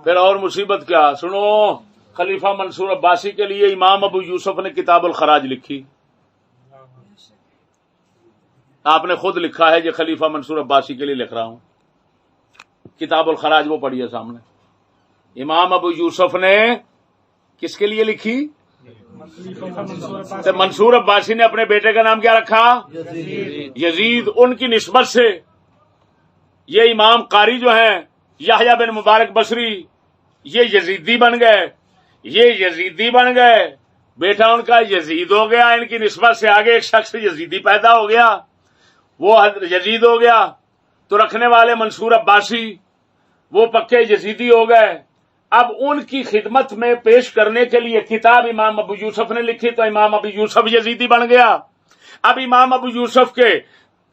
پھر اور مصیبت کیا؟ سنو، خلیفہ منصور عباسی کے لیے امام ابو یوسف نے کتاب الخراج لکھی. آپ نے خود لکھا ہے، یہ خلیفہ منصور عباسی کے لیے لکھ رہا ہوں. کتاب الخراج وہ پڑھی ہے سامنے. امام ابو یوسف نے کس کے لیے لکھی؟ تو منصور عباسی نے اپنے بیٹے کا نام کیا رکھا؟ یزید. ان کی نسبت سے یہ امام قاری جو ہیں یحییٰ بن مبارک بصری، یہ یزیدی بن گئے. یہ یزیدی بن گئے، بیٹا ان کا یزید ہو گیا. ان کی نسبت سے آگے ایک شخص یزیدی پیدا ہو گیا، وہ یزید ہو گیا. تو رکھنے والے منصور عباسی وہ پکے یزیدی ہو گئے. اب ان کی خدمت میں پیش کرنے کے لیے کتاب امام ابو یوسف نے لکھی تو امام ابو یوسف یزیدی بن گیا. اب امام ابو یوسف کے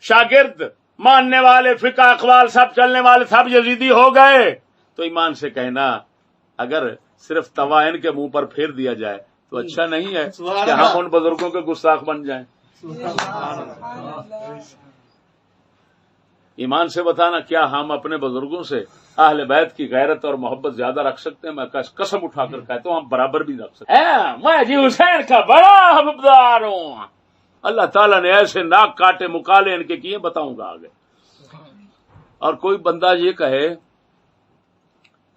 شاگرد، ماننے والے، فقہ اقوال سب چلنے والے سب یزیدی ہو گئے. تو ایمان سے کہنا، اگر صرف توائن کے منہ پر پھیر دیا جائے تو تو اچھا نہیں ہے کہ ہم ان بزرگوں کے گستاخ بن جائیں. ایمان سے بتانا کیا ہم اپنے بزرگوں سے اہل بیت کی غیرت اور محبت زیادہ رکھ سکتے ہیں؟ میں قسم اٹھا کر کہتا ہوں ہم برابر بھی رکھ سکتے ہیں. میں جی حسین کا بڑا حبیبدار ہوں. اللہ تعالیٰ نے ایسے ناک کاٹے مکالے ان کے کیے بتاؤں گا آگے. اور کوئی بندہ یہ کہے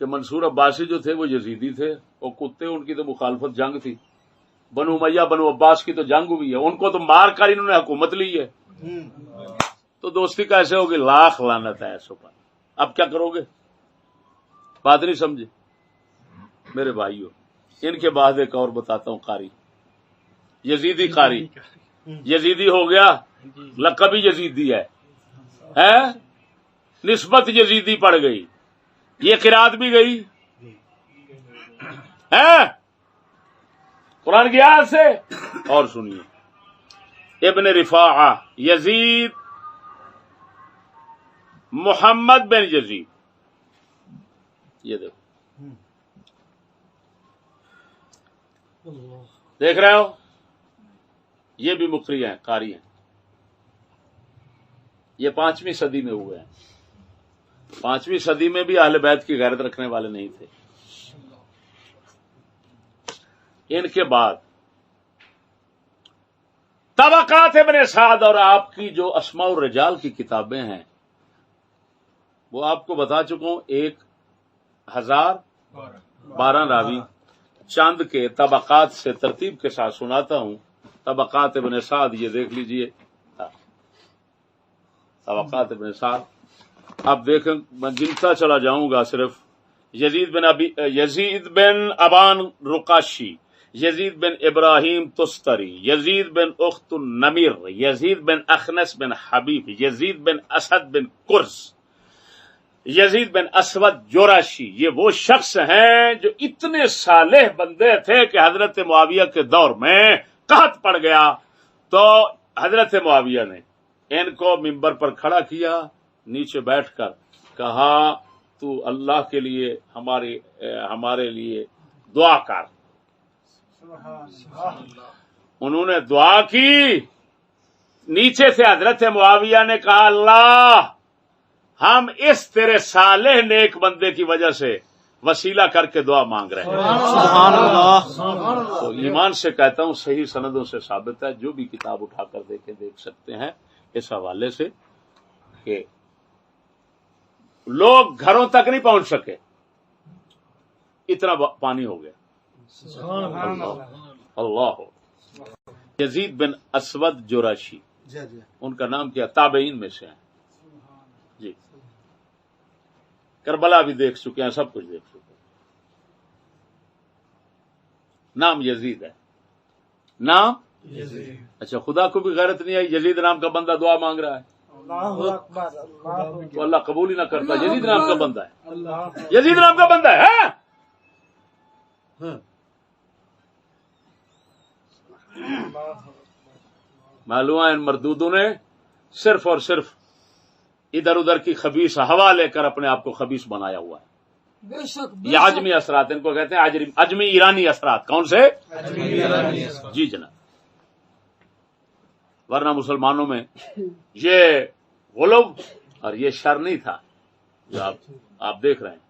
کہ منصور عباسی جو تھے وہ یزیدی تھے، وہ کتے، ان کی تو مخالفت جنگ تھی. بنو امیہ بنو عباس کی تو جنگ ہوئی ہے، ان کو تو مار کر انہوں نے حکومت لی ہے، تو دوستی کیسے ہوگی؟ لاکھ لعنت ہے ایسوں پر. اب کیا کرو گے؟ بات نہیں سمجھے میرے بھائیوں. ان کے بعد ایک اور بتاتا ہوں قاری، یزیدی قاری. یزیدی ہو گیا، لقب ہی یزیدی ہے، نسبت یزیدی پڑ گئی، یہ قرات بھی گئی قرآن کی آیت سے. اور سنیے، ابن رفاعہ یزید محمد بن یزید، یہ دیکھو، دیکھ رہے ہو، یہ بھی مقری ہیں، قاری ہیں. یہ 5ویں صدی میں ہوئے ہیں. 5ویں صدی میں بھی اہل بیت کی غیرت رکھنے والے نہیں تھے. ان کے بعد طبقات ابن سعد اور آپ کی جو اسماء الرجال کی کتابیں ہیں وہ آپ کو بتا چکا ہوں. 1012 راوی چاند کے طبقات سے ترتیب کے ساتھ سناتا ہوں. طبقات ابن سعد یہ دیکھ لیجئے، طبقات ابن سعد. اب دیکھیں، میں گنتا چلا جاؤں گا صرف. یزید بن ابان رقاشی، یزید بن ابراہیم تستری، یزید بن اخت النمیر، یزید بن اخنس بن حبیب، یزید بن اسد بن کرز، یزید بن اسود جوراشی. یہ وہ شخص ہیں جو اتنے صالح بندے تھے کہ حضرت معاویہ کے دور میں قحط پڑ گیا تو حضرت معاویہ نے ان کو منبر پر کھڑا کیا، نیچے بیٹھ کر کہا تو اللہ کے لیے ہمارے لیے دعا کر. انہوں نے دعا کی. نیچے سے حضرت معاویہ نے کہا اللہ ہم اس تیرے صالح نیک بندے کی وجہ سے وسیلہ کر کے دعا مانگ رہے ہیں. سبحان اللہ. تو ایمان سے کہتا ہوں صحیح سندوں سے ثابت ہے، جو بھی کتاب اٹھا کر دیکھ سکتے ہیں اس حوالے سے کہ لوگ گھروں تک نہیں پہنچ سکے، اتنا پانی ہو گیا. اللہ. یزید بن اسود جوراشی، ان کا نام کیا؟ تابعین میں سے ہیں جی. کربلا بھی دیکھ چکے ہیں، سب کچھ دیکھ چکے ہیں. نام یزید ہے. نام یزید. اچھا، خدا کو بھی غیرت نہیں آئی، یزید نام کا بندہ دعا مانگ رہا ہے تو اللہ قبول ہی نہ کرتا. یزید نام کا بندہ ہے، یزید نام کا بندہ ہے. معلوم ہے ان مردودوں نے صرف اور صرف ادھر ادھر کی خبیث ہوا لے کر اپنے آپ کو خبیث بنایا ہوا ہے. یہ عجمی اثرات ان کو کہتے ہیں، عجمی ایرانی اثرات. کون سے؟ جی جناب. ورنہ مسلمانوں میں یہ غلو اور یہ شر نہیں تھا جو آپ دیکھ رہے ہیں.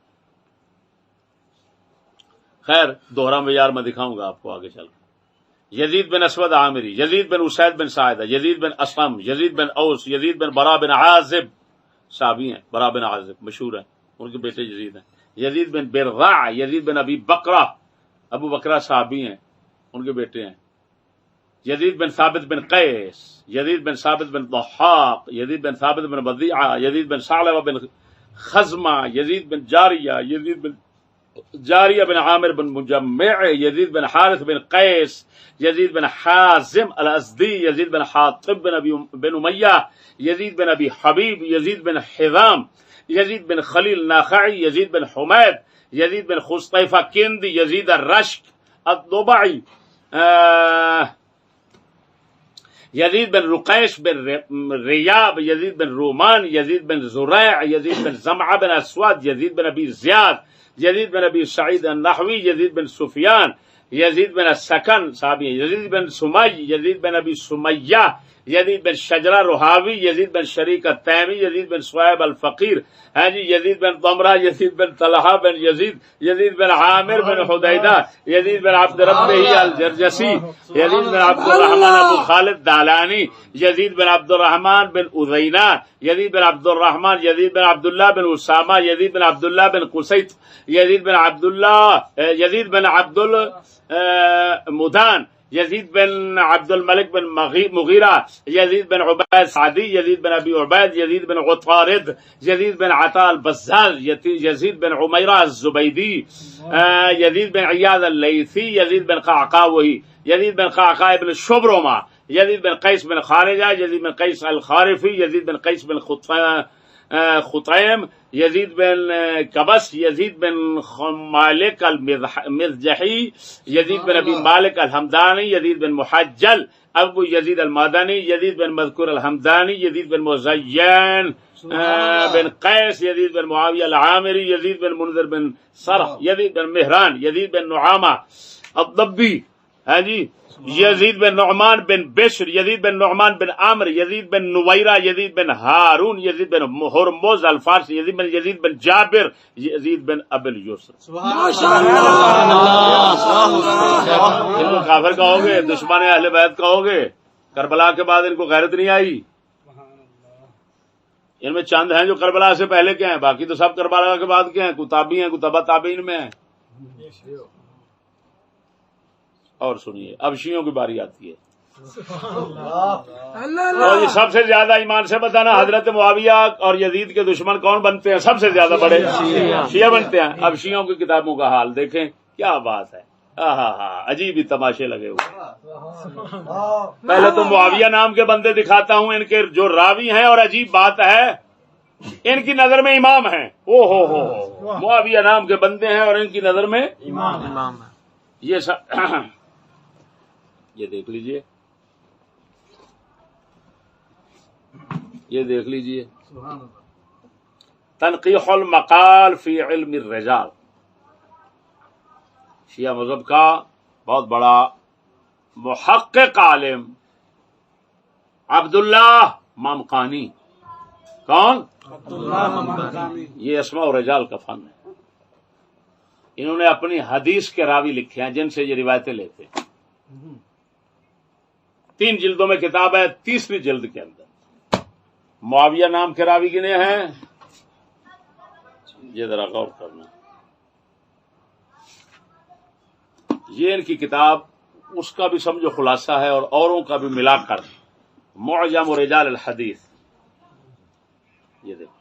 خیر، دوہرا معیار میں دکھاؤں گا آپ کو آگے چل کر. یزید بن اسود عامری، یزید بن اسید بن ساعدہ، یزید بن اسلم، یزید بن اوس، یزید بن برا بن عازب، صحابی ہیں. برا بن عازب مشہور ہیں، ان کے بیٹے یزید ہیں. یزید بن برع، یزید بن ابی بکرہ، ابو بکرہ صحابی ہیں، ان کے بیٹے ہیں. یزید بن ثابت بن قیس، یزید بن ثابت بن ضحاق، یزید بن ثابت بن بدیعہ، یزید بن ثعلبہ بن خزمہ، یزید بن یزید بن جاریہ بن عامر بن مجمع، یزید بن حارث بن قیس، یزید بن حازم الازدی، یزید بن حاطب بن امیہ، یزید بن ابی حبیب، یزید بن حذام، یزید بن خلیل ناخعی، یزید بن حمید، یزید بن خصیفہ کندی، یزید الرشک الضبعی، یزید بن رقیش بن ریاب، یزید بن رومان، یزید بن زریع، یزید بن زمعہ بن اسود، یزید بن ابی زیاد، یزید بن ابی سعید النحوی، یزید بن سفیان، یزید بن السکن صحابی، یزید بن سمی، یزید بن ابی سمیہ، یزید بن شجرہ رحاوی، یزید بن شریک التیمی، یزید بن صہیب الفقیر، ہاں جی، یزید بن ضمرہ، یزید بن طلحہ بن یزید، یزید بن عامر بن حدیدہ، یزید بن عبد ربہ الجرجسی، یزید بن عبد الرحمن ابو خالد دالانی، یزید بن عبد الرحمن بن اذینہ، یزید بن عبد الرحمن، یزید بن عبداللہ بن اسامہ، یزید بن عبداللہ بن قسیط، یزید بن عبد المدان، یزید بن عبد الملک بن مغیرہ، یزید بن عبید سعدی، یزید بن ابی عبید، یزید بن عطارد، یزید بن عطا البزاز، یزید بن عمیرہ الزبیدی، یزید بن عیاض اللیثی، یزید بن قعقاوی، یزید بن قعقاع بن شبرمہ، یزید بن قیس بن خارجہ، یزید بن قیس الخارفی، یزید بن قیس بن خطیم، یزید بن کبس، یزید بن مالک المزجحی، یزید بن ابی مالک الحمدانی، یزید بن محجل ابو یزید المادانی، یزید بن مذکور الحمدانی، یزید بن مزین بن قیس، یزید بن معاویہ العامری، یزید بن منذر بن سرح، یزید بن مہران، یزید بن نعامہ الضبی، ہاں جی، یزید بن نعمان بن بشر، یزید بن نعمان بن عامر، یزید بن نویرہ، یزید بن ہارون، یزید بن ہرمز الفارسی، یزید بن جابر، یزید بن ابل یسر۔ ان کو کافر کہو گے، دشمن اہل بیت کہو گے، کربلا کے بعد ان کو غیرت نہیں آئی؟ ان میں چند ہیں جو کربلا سے پہلے کے ہیں، باقی تو سب کربلا کے بعد کے ہیں، کوئی تابعی ہیں، کوئی تبع تابعین میں ہیں۔ اور سنیے، اب شیعوں کی باری آتی ہے۔ اور یہ سب سے زیادہ ایمان سے بتانا، حضرت معاویہ اور یزید کے دشمن کون بنتے ہیں؟ سب سے زیادہ بڑے شیعہ بنتے ہیں۔ اب شیعوں کی کتابوں کا حال دیکھیں، کیا بات ہے، عجیب ہی تماشے لگے ہوئے۔ پہلے تو معاویہ نام کے بندے دکھاتا ہوں، ان کے جو راوی ہیں، اور عجیب بات ہے ان کی نظر میں امام ہیں۔ او ہو معاویہ نام کے بندے ہیں اور ان کی نظر میں امام ہے۔ یہ دیکھ لیجئے، یہ دیکھ لیجئے، تنقیح المقال فی علم الرجال، شیعہ مذہب کا بہت بڑا محقق عالم عبداللہ مامقانی۔ کون؟ عبداللہ مامقانی۔ یہ اسماء و رجال کا فن ہے۔ انہوں نے اپنی حدیث کے راوی لکھے ہیں جن سے یہ روایتیں لیتے ہیں۔ 3 جلدوں میں کتاب ہے، 3ری جلد کے اندر معاویہ نام کے راوی گنے ہیں۔ یہ ذرا غور کرنا، یہ ان کی کتاب اس کا بھی سمجھو خلاصہ ہے اور اوروں کا بھی ملا کر معجم رجال الحدیث۔ یہ دیکھو،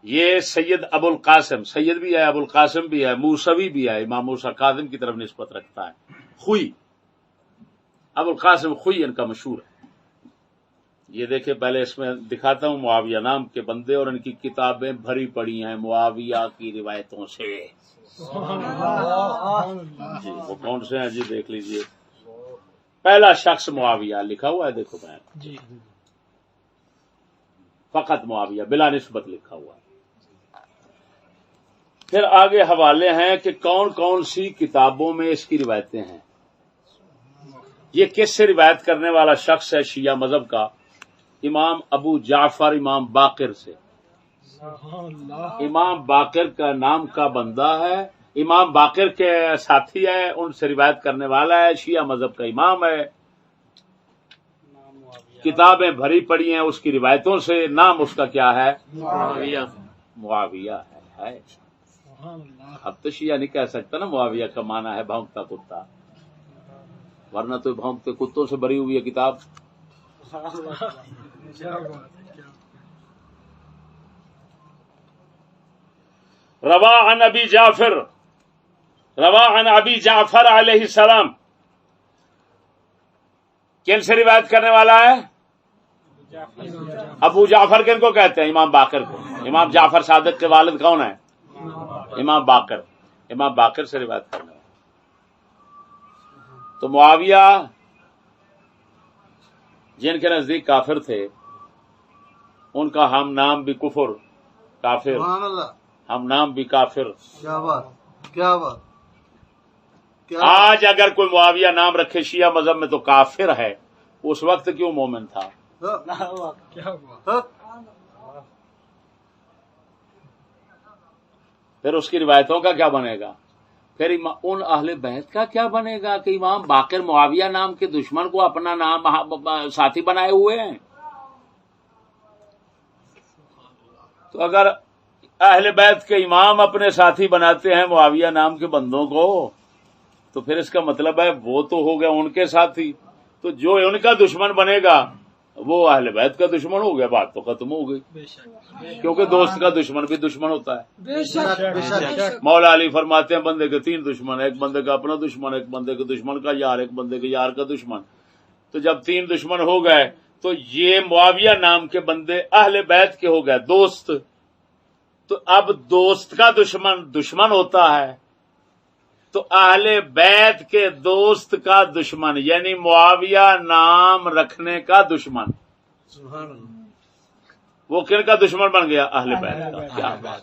یہ سید ابو القاسم، سید بھی ہے، ابو القاسم بھی ہے، موسوی بھی ہے، امام موسیٰ کاظم کی طرف نسبت رکھتا ہے۔ خوئی، ابو القاسم خوئی ان کا مشہور ہے۔ یہ دیکھیں، پہلے اس میں دکھاتا ہوں معاویہ نام کے بندے، اور ان کی کتابیں بھری پڑی ہیں معاویہ کی روایتوں سے۔ جی وہ کون سے ہیں جی؟ دیکھ لیجئے، پہلا شخص معاویہ لکھا ہوا ہے، دیکھو میں فقط معاویہ بلا نسبت لکھا ہوا ہے۔ پھر آگے حوالے ہیں کہ کون کون سی کتابوں میں اس کی روایتیں ہیں۔ یہ کس سے روایت کرنے والا شخص ہے شیعہ مذہب کا؟ امام ابو جعفر امام باقر سے۔ امام باقر کا نام کا بندہ ہے، امام باقر کے ساتھی ہے، ان سے روایت کرنے والا ہے، شیعہ مذہب کا امام ہے، کتابیں بھری پڑی ہیں اس کی روایتوں سے۔ نام اس کا کیا ہے؟ معاویہ ہے۔ اب تو شیعہ نہیں کہہ سکتا نا معاویہ کا معنی ہے بھونکتا کتا، ورنہ تو بھونکتے کتوں سے بھری ہوئی ہے کتاب۔ روا عن ابی جعفر، روا عن ابی جعفر علیہ السلام، کن سے روایت کرنے والا ہے؟ ابو جعفر کن کو کہتے ہیں؟ امام باقر کو۔ امام جعفر صادق کے والد کون ہیں؟ امام باقر۔ امام باقر سے روایت کرنے والا۔ تو معاویہ جن کے نزدیک کافر تھے، ان کا ہم نام بھی کفر، کافر، ہم نام بھی کافر۔ کیا بات، کیا بات! آج اگر کوئی معاویہ نام رکھے شیعہ مذہب میں تو کافر ہے، اس وقت کیوں مومن تھا؟ پھر اس کی روایتوں کا کیا بنے گا؟ پھر ان اہل بیت کا کیا بنے گا کہ امام باقر معاویہ نام کے دشمن کو اپنا نام ساتھی بنائے ہوئے ہیں؟ تو اگر اہل بیت کے امام اپنے ساتھی بناتے ہیں معاویہ نام کے بندوں کو، تو پھر اس کا مطلب ہے وہ تو ہو گیا ان کے ساتھی، تو جو ان کا دشمن بنے گا وہ اہل بیت کا دشمن ہو گیا، بات تو ختم ہو گئی، کیونکہ دوست کا دشمن بھی دشمن ہوتا ہے۔ مولا علی فرماتے ہیں بندے کے تین دشمن، ایک بندے کا اپنا دشمن، ایک بندے کے دشمن کا یار، ایک بندے کے یار کا دشمن۔ تو جب تین دشمن ہو گئے تو یہ معاویہ نام کے بندے اہل بیت کے ہو گئے دوست، تو اب دوست کا دشمن ہوتا ہے، تو اہل بیت کے دوست کا دشمن یعنی معاویہ نام رکھنے کا دشمن، وہ کن کا دشمن بن گیا؟ اہل بیت کا۔ کیا بات!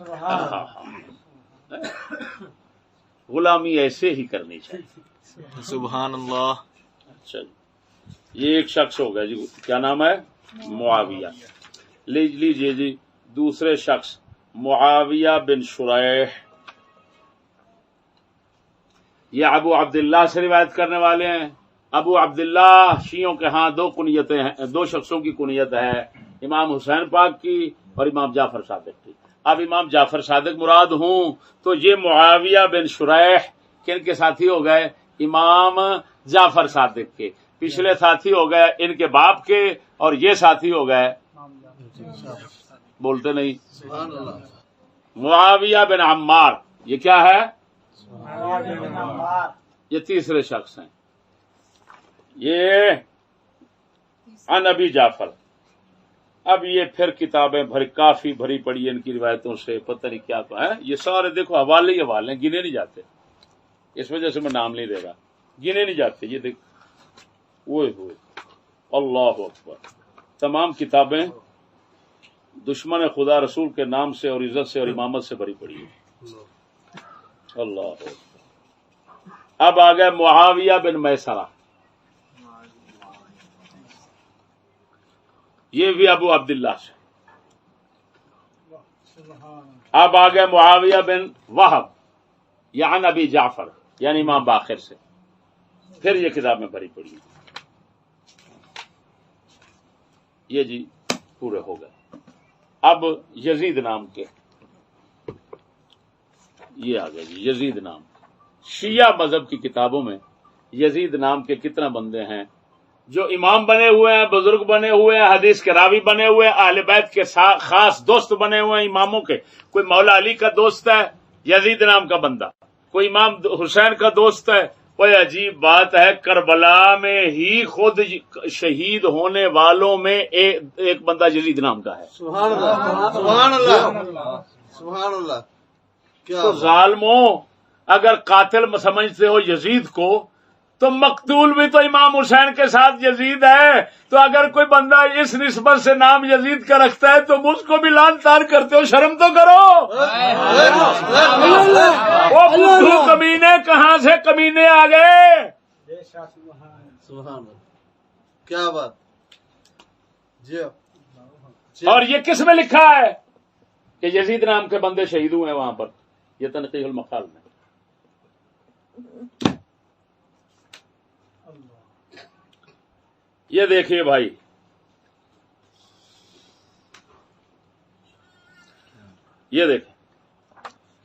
غلامی ایسے ہی کرنی چاہیے۔ سبحان اللہ۔ اچھا جی، یہ ایک شخص ہو گیا جی، کیا نام ہے؟ معاویہ۔ لیجیے جی دوسرے شخص معاویہ بن شریح، یہ ابو عبداللہ سے روایت کرنے والے ہیں۔ ابو عبداللہ شیعوں کے ہاں دو کنیتیں ہیں، دو شخصوں کی کنیت ہے، امام حسین پاک کی اور امام جعفر صادق کی۔ اب امام جعفر صادق مراد ہوں تو یہ معاویہ بن شریح کن کے ساتھی ہو گئے؟ امام جعفر صادق کے۔ پچھلے ساتھی ہو گئے ان کے باپ کے، اور یہ ساتھی ہو گئے، بولتے نہیں، معاویہ بن عمار۔ یہ کیا ہے؟ یہ تیسرے شخص ہیں، یہ عن ابی جعفر۔ اب یہ پھر کتابیں کافی بھری پڑی ان کی روایتوں سے، پتہ نہیں کیا ہے، یہ سارے دیکھو حوالے ہی حوالے ہیں، گنے نہیں جاتے، اس وجہ سے میں نام نہیں دے رہا، گنے نہیں جاتے۔ یہ دیکھ ہوئے اللہ اکبر، تمام کتابیں دشمن خدا رسول کے نام سے اور عزت سے اور امامت سے بھری پڑی ہے۔ اللہ، اب آ گئے معاویہ بن میسرہ، یہ بھی ابو عبداللہ سے۔ اب آ گئے معاویہ بن وہب، یعنی ابی جعفر یعنی امام باقر سے، پھر یہ کتاب میں بھری پڑی ہے۔ یہ جی پورے ہو گئے۔ اب یزید نام کے، یہ آ گئے جی یزید نام۔ شیعہ مذہب کی کتابوں میں یزید نام کے کتنا بندے ہیں جو امام بنے ہوئے ہیں، بزرگ بنے ہوئے ہیں، حدیث کے راوی بنے ہوئے ہیں، اہل بیت کے خاص دوست بنے ہوئے ہیں اماموں کے۔ کوئی مولا علی کا دوست ہے یزید نام کا بندہ، کوئی امام حسین کا دوست ہے۔ کوئی عجیب بات ہے، کربلا میں ہی خود شہید ہونے والوں میں ایک بندہ یزید نام کا ہے۔ سبحان اللہ، سبحان اللہ، سبحان اللہ۔ تو ظالموں، اگر قاتل سمجھتے ہو یزید کو تو مقتول بھی تو امام حسین کے ساتھ یزید ہے، تو اگر کوئی بندہ اس نسبت سے نام یزید کا رکھتا ہے تو مجھ کو بھی لعن طار کرتے ہو، شرم تو کرو۔ وہ بدھو کمینے کہاں سے کمینے آ گئے؟ سبحان اللہ، کیا بات جی۔ اور یہ کس میں لکھا ہے کہ یزید نام کے بندے شہید ہوئے ہیں وہاں پر؟ یہ تنقیح المقال میں۔ یہ دیکھیے بھائی، یہ دیکھیں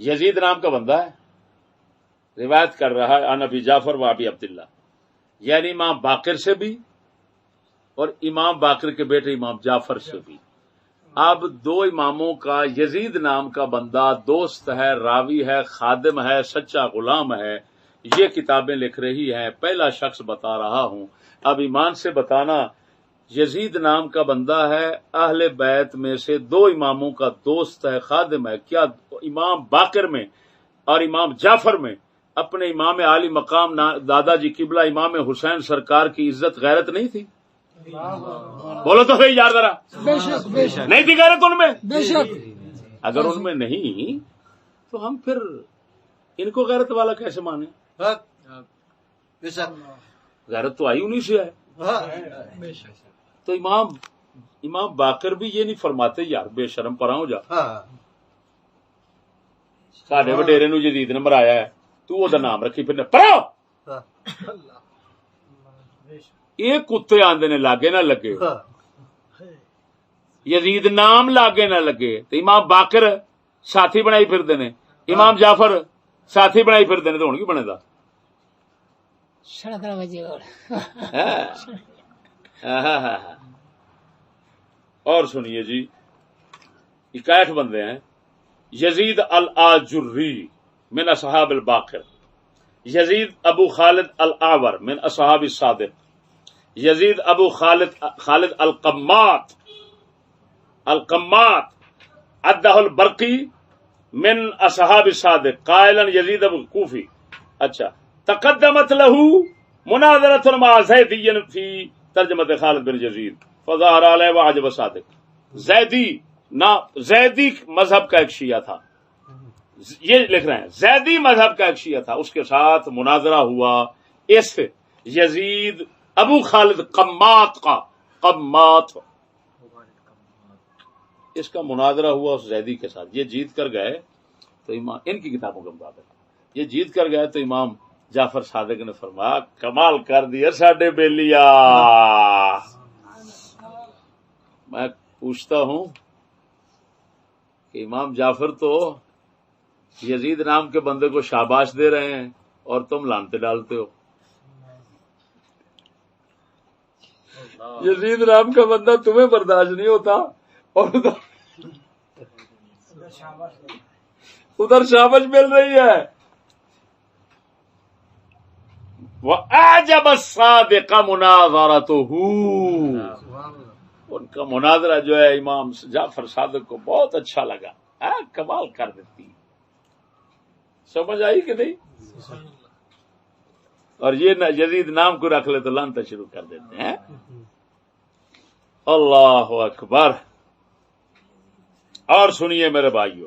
یزید نام کا بندہ ہے، روایت کر رہا ہے عن ابی جعفر و ابی عبداللہ، یعنی امام باقر سے بھی اور امام باقر کے بیٹے امام جعفر سے بھی۔ اب دو اماموں کا یزید نام کا بندہ دوست ہے، راوی ہے، خادم ہے، سچا غلام ہے، یہ کتابیں لکھ رہی ہیں۔ پہلا شخص بتا رہا ہوں، اب ایمان سے بتانا، یزید نام کا بندہ ہے، اہل بیت میں سے دو اماموں کا دوست ہے، خادم ہے۔ کیا امام باقر میں اور امام جعفر میں اپنے امام عالی مقام دادا جی قبلہ امام حسین سرکار کی عزت غیرت نہیں تھی؟ بولو تو صحیح یار ذرا، نہیں تھی غیرت ان میں؟ اگر ان میں نہیں تو ہم پھر ان کو غیرت والا کیسے مانیں؟ بے شک غیرت تو آئی انہیں سے ہے. ہاں تو امام باقر بھی یہ نہیں فرماتے یار بے شرم پرا ہو جا, ہاں ساڈے وڈیرے نو یزید نے مرایا ہے, تو وہ نام رکھی پھر پرا. ہاں یہ کتے آندے نے لاگے نہ لگے, ہاں یزید نام لاگے نہ لگے, تو امام باقر ساتھی بنائی پھردے نے, امام جعفر ساتھی بنائی پھردے نے, تو ہن کی بنے دا. اور سنیے جی, 61 بندے ہیں. یزید الآجری من اصحاب الباقر, یزید ابو خالد الاعور من اصحاب الصادق, یزید ابو خالد القمات عدہ البرقی من اصحاب الصادق قائلا یزید ابو کوفی. اچھا, تقدمت له مناظرۃ مع زیدی فی ترجمۃ خالد بن یزید فظہر علیہ وعجب صادق. زیدی مذہب کا ایک شیعہ تھا, یہ لکھ رہے ہیں زیدی مذہب کا ایک شیعہ تھا, اس کے ساتھ مناظرہ ہوا اس یزید ابو خالد قمات کا. اس کا مناظرہ ہوا اس زیدی کے ساتھ. یہ جیت کر گئے تو امام, ان کی کتابوں کے مطابق یہ جیت کر گئے تو امام جعفر صادق نے فرمایا کمال کر دیا ساڈے بیلیا. میں پوچھتا ہوں کہ امام جعفر تو یزید نام کے بندے کو شاباش دے رہے ہیں اور تم لانتے ڈالتے ہو. یزید نام کا بندہ تمہیں برداشت نہیں ہوتا اور ادھر شاباش مل رہی ہے. وَأَعْجَبَ الصَّادِقَ مُنَاظَرَتُهُ, ان کا مناظرہ جو ہے امام جعفر صادق کو بہت اچھا لگا. کمال کر دیتی. سمجھ آئی کہ نہیں؟ اور یہ یزید نام کو رکھ لے تو لانتا شروع کر دیتے ہیں. اللہ اکبر. اور سنیے میرے بھائیو,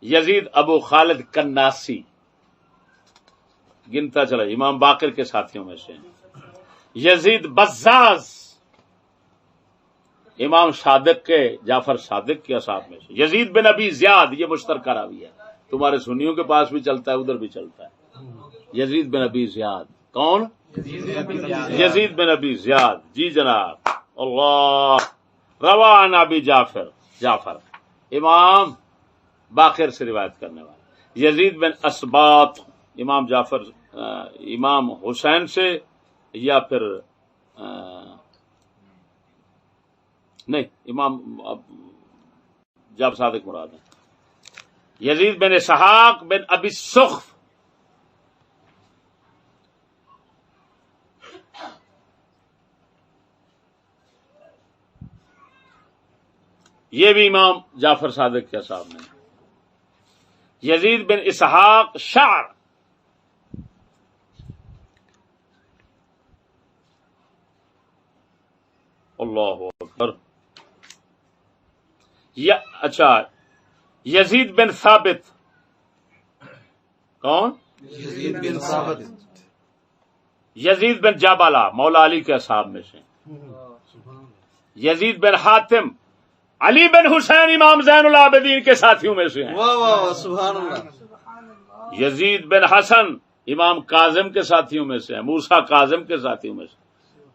یزید ابو خالد کناسی گنتا چلا امام باقر کے ساتھیوں میں سے. یزید بزاز امام صادق کے جعفر صادق کے اصحاب میں سے. یزید بن ابی زیاد, یہ مشترکہ راوی ہے, تمہارے سنیوں کے پاس بھی چلتا ہے ادھر بھی چلتا ہے. یزید بن ابی زیاد کون؟ یزید بن ابی زیاد, جی جناب. اللہ روان ابی جعفر امام باقر سے روایت کرنے والا. یزید بن اسباط امام جعفر امام حسین سے, یا پھر نہیں امام جعفر صادق مراد ہے. یزید بن اسحاق بن ابی سخف, یہ بھی امام جعفر صادق کے اصحاب میں. یزید بن اسحاق شعر, اللہ اکبر. اچھا, یزید بن ثابت کون؟ یزید بن ثابت. یزید بن جابالہ مولا علی کے اصحاب میں سے. یزید بن حاتم علی بن حسین امام زین العابدین کے ساتھیوں میں سے ہیں. واہ واہ واہ سبحان اللہ. یزید بن حسن امام کاظم کے ساتھیوں میں سے ہیں, موسیٰ کاظم کے ساتھیوں میں سے.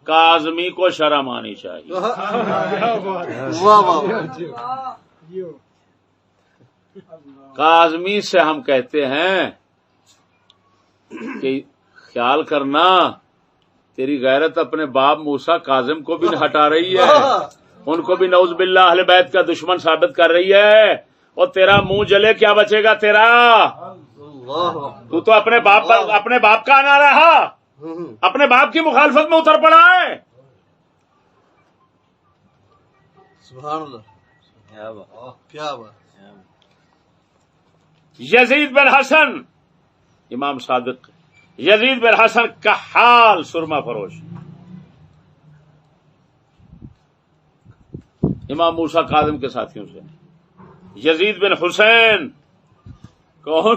کاظمی کو شرم آنی چاہیے. واہ واہ کاظمی سے ہم کہتے ہیں کہ خیال کرنا تیری غیرت اپنے باپ موسیٰ کاظم کو بھی ہٹا رہی ہے, ان کو بھی نعوذ باللہ اہل بیت کا دشمن ثابت کر رہی ہے. اور تیرا منہ جلے کیا بچے گا تیرا؟ تو اپنے باپ کا آنا رہا, اپنے باپ کی مخالفت میں اتر پڑا ہے. سبحان اللہ. کیا بات. یزید بن حسن امام صادق. یزید بن حسن کحال سرما فروش امام موسیٰ کاظم کے ساتھیوں سے. یزید بن حسین کون؟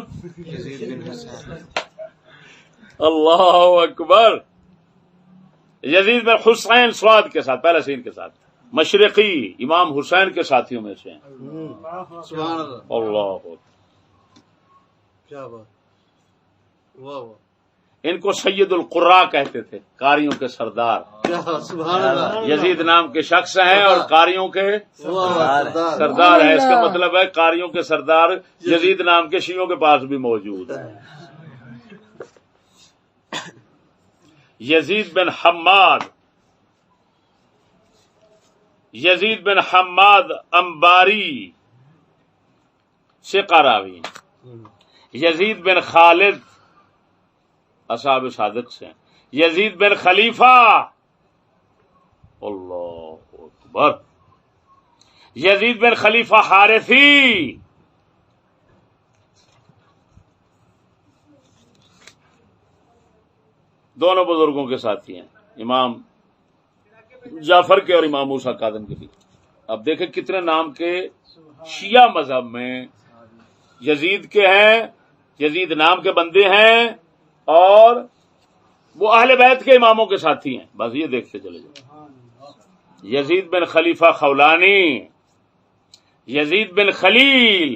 اللہ اکبر. یزید بن حسین سواد کے ساتھ، پہلا سین کے ساتھ، مشرقی امام حسین کے ساتھیوں میں سے ہیں. سبحان اللہ. اللہ اکبر. کیا بات. واہ واہ. ان کو سید القراء کہتے تھے، قاریوں کے سردار. کیا سبحان اللہ. یزید نام کے شخص ہیں اور قاریوں کے واہ واہ. سردار ہیں. اس کا مطلب ہے قاریوں کے سردار یزید نام کے شیعوں کے پاس بھی موجود ہیں. یزید بن حماد، یزید بن حماد انباری ثقہ راوی. یزید بن خالد اصحاب صادق سے. یزید بن خلیفہ، اللہ اکبر. یزید بن خلیفہ حارثی، دونوں بزرگوں کے ساتھی ہیں، امام جعفر کے اور امام موسیٰ کاظم کے بھی. اب دیکھیں کتنے نام کے شیعہ مذہب میں یزید کے ہیں، یزید نام کے بندے ہیں اور وہ اہل بیت کے اماموں کے ساتھی ہیں. بس یہ دیکھتے چلے جائیں. یزید بن خلیفہ خولانی، یزید بن خلیل،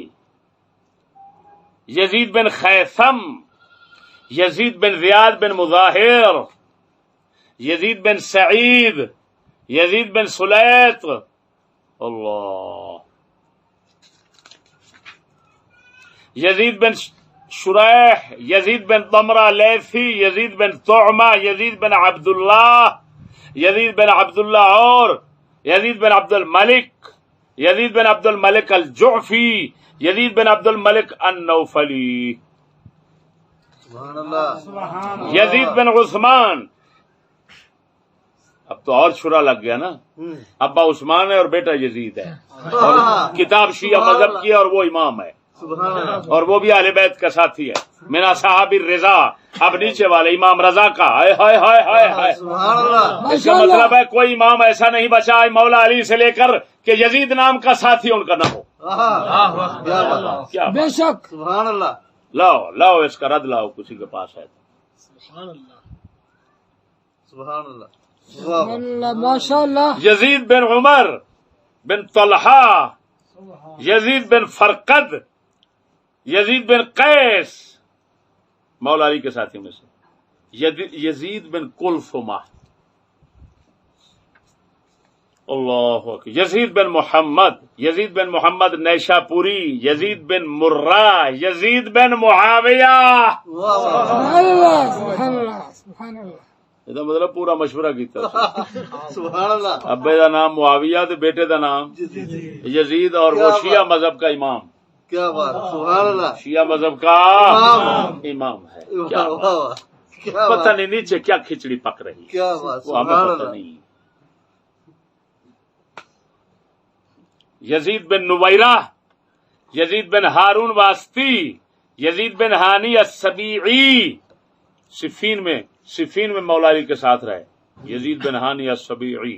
یزید بن خیثم، یزید بن زیاد بن مظاہر، یزید بن سعید، یزید بن سلیط، اللہ، یزید بن شریح، یزید بن ضمرہ لیثی، یزید بن طعمہ، یزید بن عبداللہ، یزید بن عبداللہ اور یزید بن عبد الملک، یزید بن عبد الملک الجعفی، یزید بن عبد الملک النوفلی، سبحان اللہ. یزید بن عثمان. اب تو اور چھرا لگ گیا نا. ابا عثمان ہے اور بیٹا یزید ہے، اور کتاب شیعہ مذہب کی ہے اور وہ امام ہے، سبحان اللہ. اور وہ بھی اہل بیت کا ساتھی ہے. میرا صحابی رضا، اب نیچے والے امام رضا کا. ہائے ہائے ہائے ہائے ہائے. سبحان اللہ. اس کا مطلب ہے کوئی امام ایسا نہیں بچا مولا علی سے لے کر کہ یزید نام کا ساتھی ان کا نہ ہو. کیا بات. کیا بے شک. سبحان اللہ. لاؤ لاؤ اس کا رد لاؤ کسی کے پاس ہے. سبحان اللہ. واہ واہ. اللہ ماشاء اللہ. یزید بن عمر بن طلحہ، یزید بن فرقد، یزید بن قیس مولا علی کے ساتھی میں سے. یزید بن کلثومہ، اللہ اکبر. یزید بن محمد، یزید بن محمد نیشا پوری، یزید بن مرہ، یزید بن معاویہ. واہ واہ. سبحان اللہ سبحان اللہ سبحان اللہ. یہ مطلب پورا مشورہ کیتا. سبحان اللہ. ابے دا نام معاویہ تے بیٹے دا نام یزید، اور وہ شیعہ مذہب کا امام. کیا بات. سبحان اللہ. شیعہ مذہب کا امام ہے. کیا واہ بات. واہ. کیا پتہ بات. نہیں نیچے کیا کھچڑی پک رہی، کیا بات. وہ ہمیں سبحان پتہ اللہ. نہیں. یزید بن نویرہ، یزید بن ہارون واسطی، یزید بن ہانی السبیعی. صفین میں مولا علی کے ساتھ رہے. یزید بن ہانی السبیعی.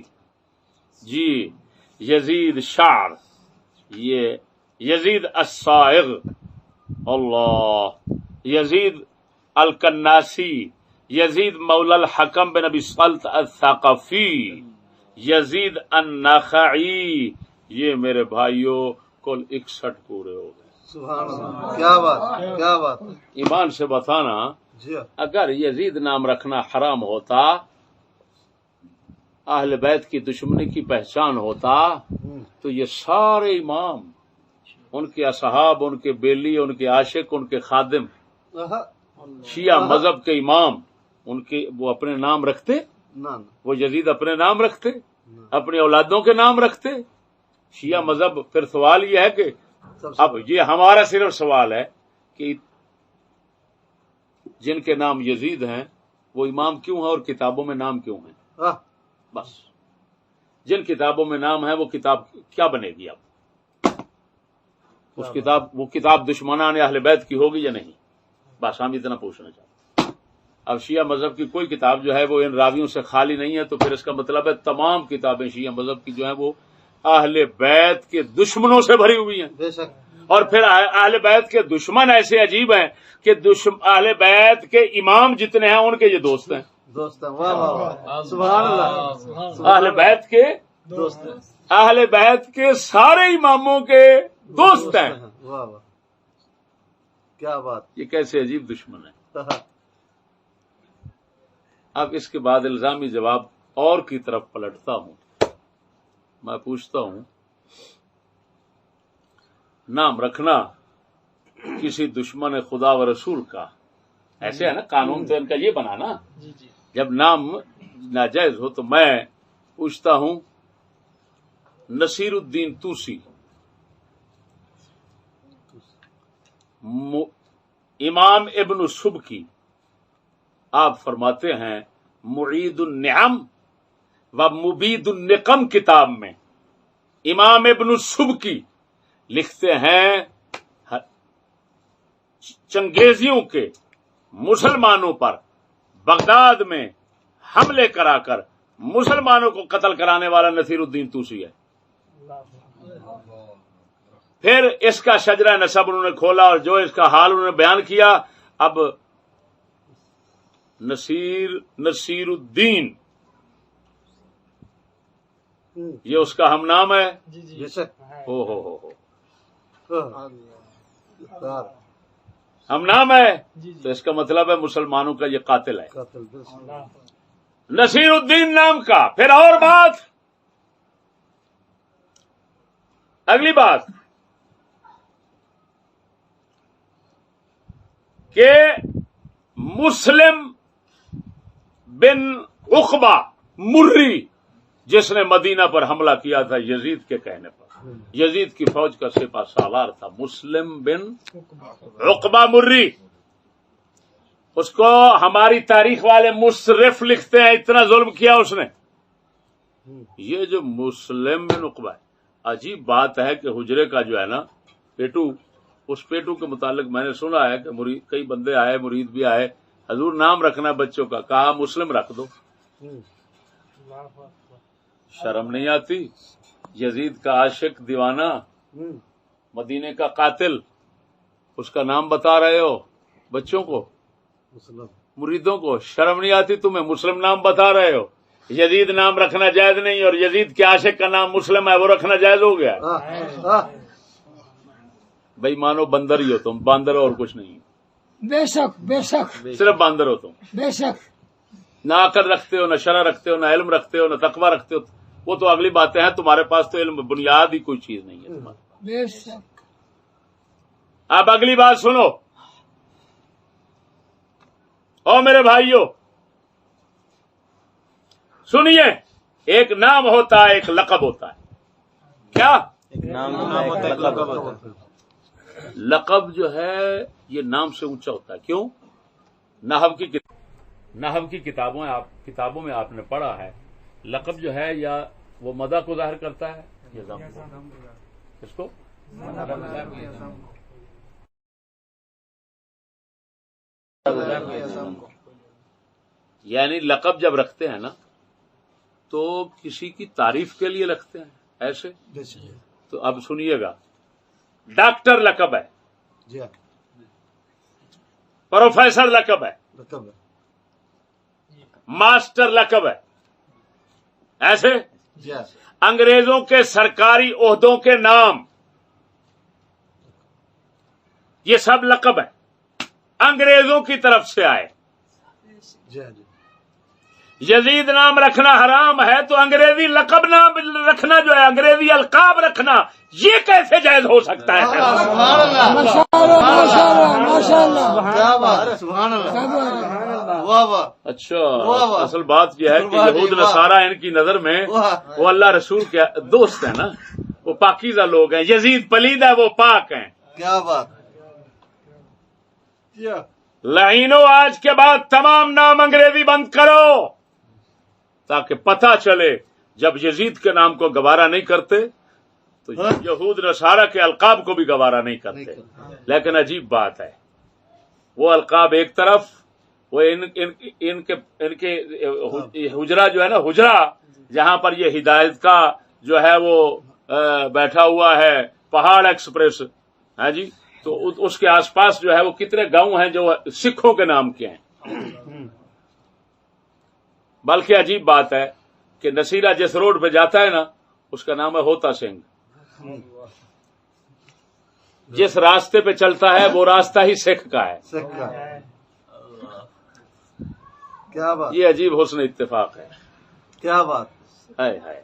جی. یزید شعر، یہ یزید الصائغ، اللہ. یزید الکناسی، یزید مولا الحکم بن ابی سلط الثقفی، یزید النخعی. یہ میرے بھائیوں کل 61 پورے ہو گئے. سبحان اللہ. کیا بات. کیا بات. ایمان سے بتانا، جی اگر یزید نام رکھنا حرام ہوتا، اہل بیت کی دشمنی کی پہچان ہوتا، تو یہ سارے امام، ان کے اصحاب، ان کے بیلی، ان کے عاشق، ان کے خادم، شیعہ مذہب کے امام، ان کے وہ اپنے نام رکھتے؟ نہ. وہ یزید اپنے نام رکھتے؟ اپنی اولادوں کے نام رکھتے؟ شیعہ مذہب. پھر سوال یہ ہے کہ اب یہ ہمارا صرف سوال ہے کہ جن کے نام یزید ہیں وہ امام کیوں ہیں اور کتابوں میں نام کیوں ہیں؟ بس جن کتابوں میں نام ہے وہ کتاب کیا بنے گی؟ اب وہ کتاب دشمنان اہل بیت کی ہوگی یا نہیں؟ بس ہم اتنا پوچھنا چاہتے ہیں. اب شیعہ مذہب کی کوئی کتاب جو ہے وہ ان راویوں سے خالی نہیں ہے، تو پھر اس کا مطلب ہے تمام کتابیں شیعہ مذہب کی جو ہیں وہ اہل بیت کے دشمنوں سے بھری ہوئی ہیں. بے شک. اور پھر اہل بیت کے دشمن ایسے عجیب ہیں کہ اہل بیت کے امام جتنے ہیں ان کے یہ دوست ہیں. دوست ہیں. واہ واہ واہ سبحان اللہ. اہل بیت کے دوست ہیں. اہل بیت کے سارے اماموں کے دوست ہیں. واہ واہ کیا بات. یہ کیسے عجیب دشمن ہے. اب اس کے بعد الزامی جواب اور کی طرف پلٹتا ہوں. میں پوچھتا ہوں نام رکھنا کسی دشمن خدا و رسول کا ایسے ہے نا، قانون تو ان کا یہ بنا نا، جب نام ناجائز ہو تو میں پوچھتا ہوں نصیر الدین توسی امام ابن السبکی آپ فرماتے ہیں معید النعم و مبید النقم کتاب میں امام ابن السبکی لکھتے ہیں چنگیزیوں کے مسلمانوں پر بغداد میں حملے کرا کر مسلمانوں کو قتل کرانے والا نصیر الدین توسی ہے. پھر اس کا شجرہ نسب انہوں نے کھولا اور جو اس کا حال انہوں نے بیان کیا. اب نصیر الدین یہ اس کا ہم نام ہے. ہو ہم نام ہے تو اس کا مطلب ہے مسلمانوں کا یہ قاتل ہے نصیر الدین نام کا. پھر اور بات، اگلی بات کہ مسلم بن عقبہ مری جس نے مدینہ پر حملہ کیا تھا یزید کے کہنے پر، یزید کی فوج کا سپہ سالار تھا مسلم بن عقبہ مری، اس کو ہماری تاریخ والے مصرف لکھتے ہیں اتنا ظلم کیا اس نے. یہ جو مسلم بن عقبہ ہے، عجیب بات ہے کہ حجرے کا جو ہے نا پیٹو، اس پیٹو کے متعلق میں نے سنا ہے کہ کئی بندے آئے، مرید بھی آئے، حضور نام رکھنا بچوں کا، کہا مسلم رکھ دو. شرم نہیں آتی؟ یزید کا عاشق دیوانہ، مدینے کا قاتل، اس کا نام بتا رہے ہو بچوں کو، مریدوں کو. شرم نہیں آتی تمہیں؟ مسلم نام بتا رہے ہو. یزید نام رکھنا جائز نہیں اور یزید کے عاشق کا نام مسلم ہے، وہ رکھنا جائز ہو گیا. بھائی مانو بندر ہی ہو تم، باندر اور کچھ نہیں. بے شک بے شک صرف باندر ہو تم. بے شک. نہ عقل رکھتے ہو، نہ شرع رکھتے ہو، نہ علم رکھتے ہو، نہ تقوی رکھتے ہو. وہ تو اگلی باتیں ہیں، تمہارے پاس تو علم بنیاد ہی کوئی چیز نہیں ہے تمہارے. بے شک. اب اگلی بات سنو، او میرے بھائیو سنیے، ایک نام ہوتا ہے، ایک لقب ہوتا ہے. کیا لقب جو ہے یہ نام سے اونچا ہوتا ہے. کیوں؟ نحو کی کتابوں میں آپ نے پڑھا ہے لقب جو ہے یا وہ مدح کو ظاہر کرتا ہے یا ذم کو. اس کو یعنی لقب جب رکھتے ہیں نا تو کسی کی تعریف کے لیے رکھتے ہیں ایسے. تو اب سنیے گا، ڈاکٹر لقب ہے، پروفیسر لقب ہے، ماسٹر لقب ہے. ایسے انگریزوں کے سرکاری عہدوں کے نام یہ سب لقب ہے، انگریزوں کی طرف سے آئے. یزید نام رکھنا حرام ہے تو انگریزی لقب نام رکھنا جو ہے، انگریزی القاب رکھنا، یہ کیسے جائز ہو سکتا ہے؟ سبحان اللہ ماشاء اللہ ماشاء اللہ ماشاء اللہ. کیا بات ہے. سبحان اللہ. واہ واہ. اچھا، اصل بات یہ ہے کہ یہود نصارہ ان کی نظر میں وہ اللہ رسول کے دوست ہیں نا، وہ پاکیزہ لوگ ہیں. یزید پلید ہے، وہ پاک ہیں. کیا بات. لعینو آج کے بعد تمام نام انگریزی بند کرو تاکہ پتہ چلے جب یزید کے نام کو گوارا نہیں کرتے تو یہود نصارہ کے القاب کو بھی گوارا نہیں کرتے. لیکن عجیب بات ہے، وہ القاب ایک طرف، وہ ان کے حجرہ جو ہے نا، حجرہ جہاں پر یہ ہدایت کا جو ہے وہ بیٹھا ہوا ہے، پہاڑ ایکسپریس، ہاں جی، تو اس کے آس پاس جو ہے وہ کتنے گاؤں ہیں جو سکھوں کے نام کے ہیں. بلکہ عجیب بات ہے کہ نصیرہ جس روڈ پہ جاتا ہے نا اس کا نام ہے ہوتا سنگھ. جس راستے پہ چلتا ہے وہ راستہ ہی سکھ کا ہے. کیا بات، یہ عجیب حسن اتفاق ہے. کیا بات. ہائے ہائے،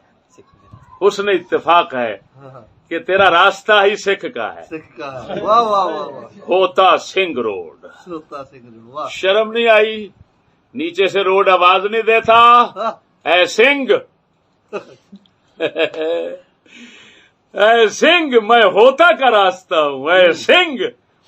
حسن اتفاق ہے کہ تیرا راستہ ہی سکھ کا ہے. سکھ کا ہے. واہ واہ واہ واہ. ہوتا سنگھ روڈ. سوتا سنگھ. واہ. شرم نہیں آئی؟ نیچے سے روڈ آواز نہیں دیتا اے سنگھ اے سنگھ میں ہوتا کا راستہ ہوں. اے سنگھ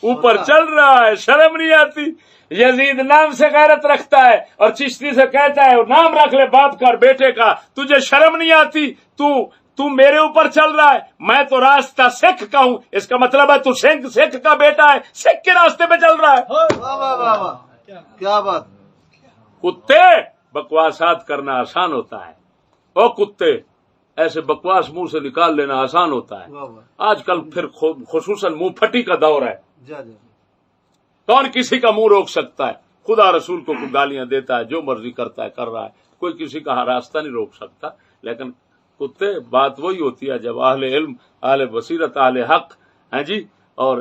اوپر چل رہا ہے، شرم نہیں آتی؟ یزید نام سے غیرت رکھتا ہے اور چشتی سے کہتا ہے نام رکھ لے باپ کا اور بیٹے کا. تجھے شرم نہیں آتی؟ تو میرے اوپر چل رہا ہے، میں تو راستہ سکھ کا ہوں. اس کا مطلب ہے تو سکھ کا بیٹا ہے، سکھ کے راستے پہ چل رہا ہے. واہ واہ واہ واہ. کیا بات. کتے بکواسات کرنا آسان ہوتا ہے. او کتے، ایسے بکواس منہ سے نکال لینا آسان ہوتا ہے. واہ واہ. آج کل پھر خصوصاً منہ پھٹی کا دور ہے. جا جا. کون کسی کا منہ روک سکتا ہے؟ خدا رسول کو کوئی گالیاں دیتا ہے، جو مرضی کرتا ہے کر رہا ہے، کوئی کسی کا راستہ نہیں روک سکتا. لیکن کتے، بات وہی ہوتی ہے جب اہل علم، اہل بصیرت، اہل حق ہیں جی اور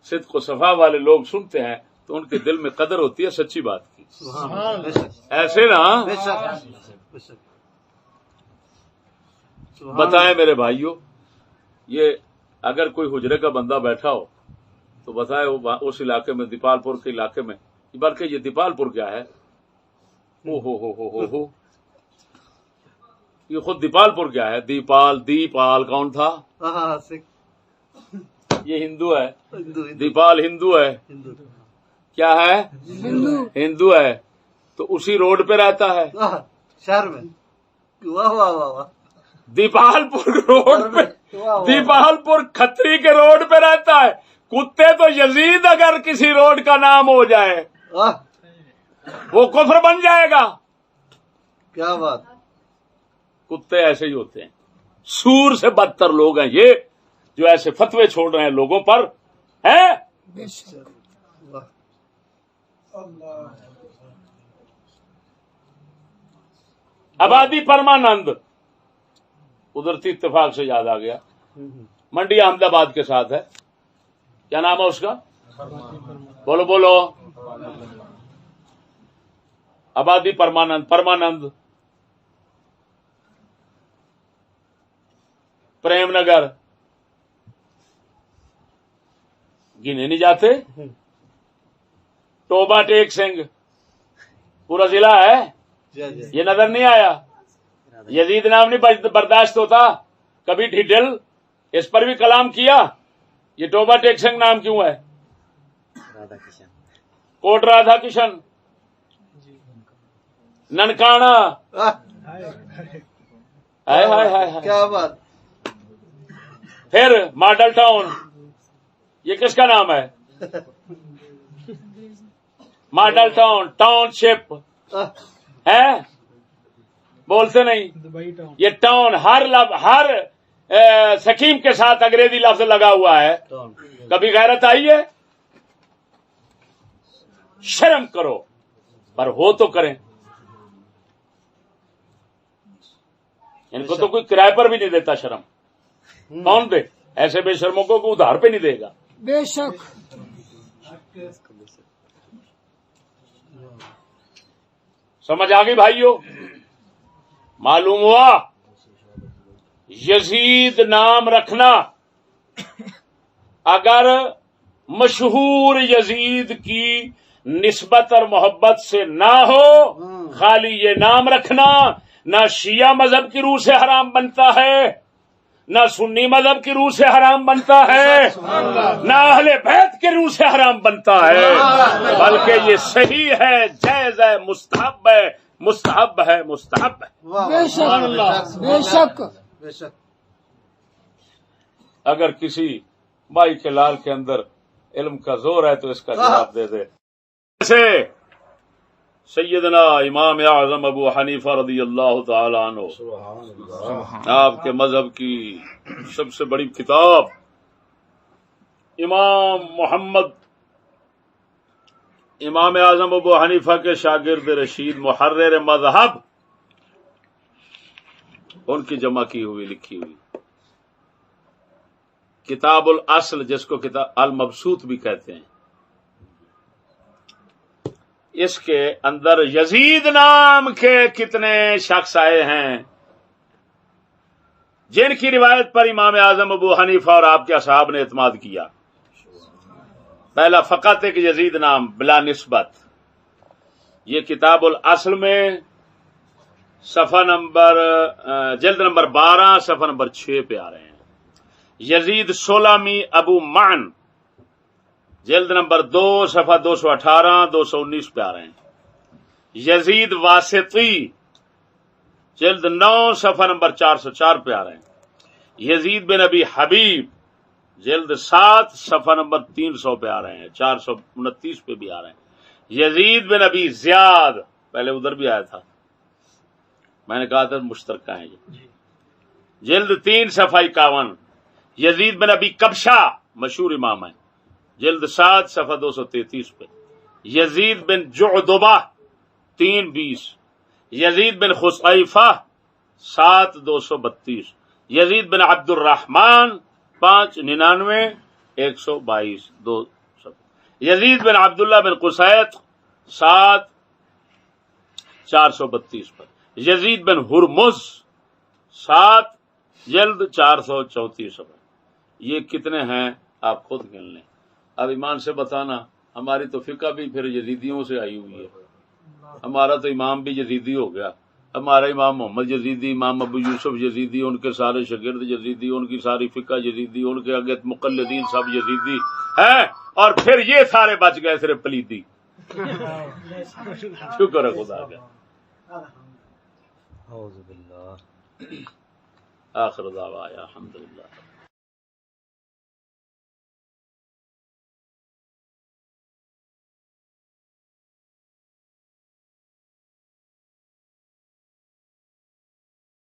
صدق و صفا والے لوگ سنتے ہیں تو ان کے دل میں قدر ہوتی ہے سچی بات کی. سبحان اللہ. بے شک. ایسے نا بے شک. بے شک. سبحان بتائیں میرے بھائیوں، یہ اگر کوئی حجرے کا بندہ بیٹھا ہو تو بتائے اس علاقے میں، دیپال پور کے علاقے میں، بلکہ یہ دیپال پور کیا ہے، ہو یہ خود دیپال پور کیا ہے؟ دیپال کون تھا؟ اللہ. ہاں سکھ. یہ ہندو ہے. ہندو. دیپال ہندو ہے. ہندو. کیا ہے؟ ہندو ہے. تو اسی روڈ پہ رہتا ہے، شہر میں. واہ واہ واہ واہ. دیپال پور روڈ پہ، دیپال پور کھتری کے روڈ پہ رہتا ہے. کتے تو یزید اگر کسی روڈ کا نام ہو جائے وہ کفر بن جائے گا. کیا بات. کتے ایسے ہی ہوتے ہیں. سور سے بدتر لوگ ہیں یہ جو ایسے فتوے چھوڑ رہے ہیں لوگوں پر ہیں. آبادی پرمانند قدرتی اتفاق سے یاد آ گیا، منڈی احمد آباد کے ساتھ ہے. کیا نام ہے اس کا؟ بولو بولو. آبادی پرمانند پریم نگر گنے نہیں جاتے. ٹوبا ٹیک سنگھ پورا ضلع ہے. یہ نظر نہیں آیا؟ یزید نام نہیں برداشت ہوتا. کبھی ڈھیڈل اس پر بھی کلام کیا. یہ ٹوبا ٹیک سنگھ نام کیوں ہے؟ کوٹ رادھا کشن، ننکانا. کیا بات. پھر ماڈل ٹاؤن، یہ کس کا نام ہے؟ ماڈل ٹاؤن شپ ہے. بولتے نہیں. یہ ٹاؤن ہر سکیم کے ساتھ انگریزی لفظ لگا ہوا ہے. کبھی غیرت آئی ہے؟ شرم کرو، پر ہو تو کریں. ان کو تو کوئی کرائے پر بھی نہیں دیتا شرم. کون دے؟ ایسے بے شرموں کو کوئی ادھار پہ نہیں دے گا. بے شک. سمجھ آ گئی بھائیو؟ معلوم ہوا یزید نام رکھنا اگر مشہور یزید کی نسبت اور محبت سے نہ ہو، خالی یہ نام رکھنا نہ شیعہ مذہب کی روح سے حرام بنتا ہے، نہ سنی مذہب کی روح سے حرام بنتا ہے، نہ اہل بیت کی روح سے حرام بنتا ہے، بلکہ یہ صحیح ہے، جائز ہے، مستحب ہے. بے شک. بے شک. بے شک. اگر کسی بھائی کے لال کے اندر علم کا زور ہے تو اس کا جواب دے دے. جیسے سیدنا امام اعظم ابو حنیفہ رضی اللہ تعالی عنہ، آپ کے مذہب کی سب سے بڑی کتاب امام محمد امام اعظم ابو حنیفہ کے شاگرد رشید محرر مذہب، ان کی جمع کی ہوئی لکھی ہوئی کتاب الاصل، جس کو کتاب المبسوط بھی کہتے ہیں، اس کے اندر یزید نام کے کتنے شخص آئے ہیں جن کی روایت پر امام اعظم ابو حنیفہ اور آپ کے اصحاب نے اعتماد کیا۔ پہلا فقط ایک یزید نام بلا نسبت، یہ کتاب الاصل میں صفحہ نمبر جلد نمبر 12 صفحہ نمبر 6 پہ آ رہے ہیں۔ یزید سولامی ابو معن جلد نمبر 2 صفحہ 218 219 پہ آ رہے ہیں۔ یزید واسطی جلد 9 صفحہ نمبر 404 پہ آ رہے ہیں۔ یزید بن ابی حبیب جلد 7 صفحہ نمبر 300 پہ آ رہے ہیں، 429 پہ بھی آ رہے ہیں۔ یزید بن ابی زیاد، پہلے ادھر بھی آیا تھا، میں نے کہا تھا مشترکہ ہیں یہ، جلد 3 صفحہ 51۔ یزید بن ابی کبشہ مشہور امام ہیں، جلد 7 صفحہ 233 پہ۔ یزید بن جعدبہ 3:20۔ یزید بن خصیفہ 7:232۔ یزید بن عبد الرحمن 5:99 122 2 یزید بن عبداللہ بن قسیط 7:432 پر۔ یزید بن ہرمز 7 جلد 434 پر۔ یہ کتنے ہیں آپ خود گن لیں۔ اب ایمان سے بتانا، ہماری تو فقہ بھی پھر یزیدیوں سے آئی ہوئی ہے، ہمارا تو امام بھی یزیدی ہو گیا، ہمارا امام محمد یزیدی، امام ابو یوسف یزیدی، ان کے سارے شاگرد یزیدی، ان کی ساری فقہ یزیدی، ان کے آگے مقلدین سب یزیدی ہیں، اور پھر یہ سارے بچ گئے صرف پلیتی۔ شکر ہے خدا کا۔ آخر دعوانا الحمدللہ۔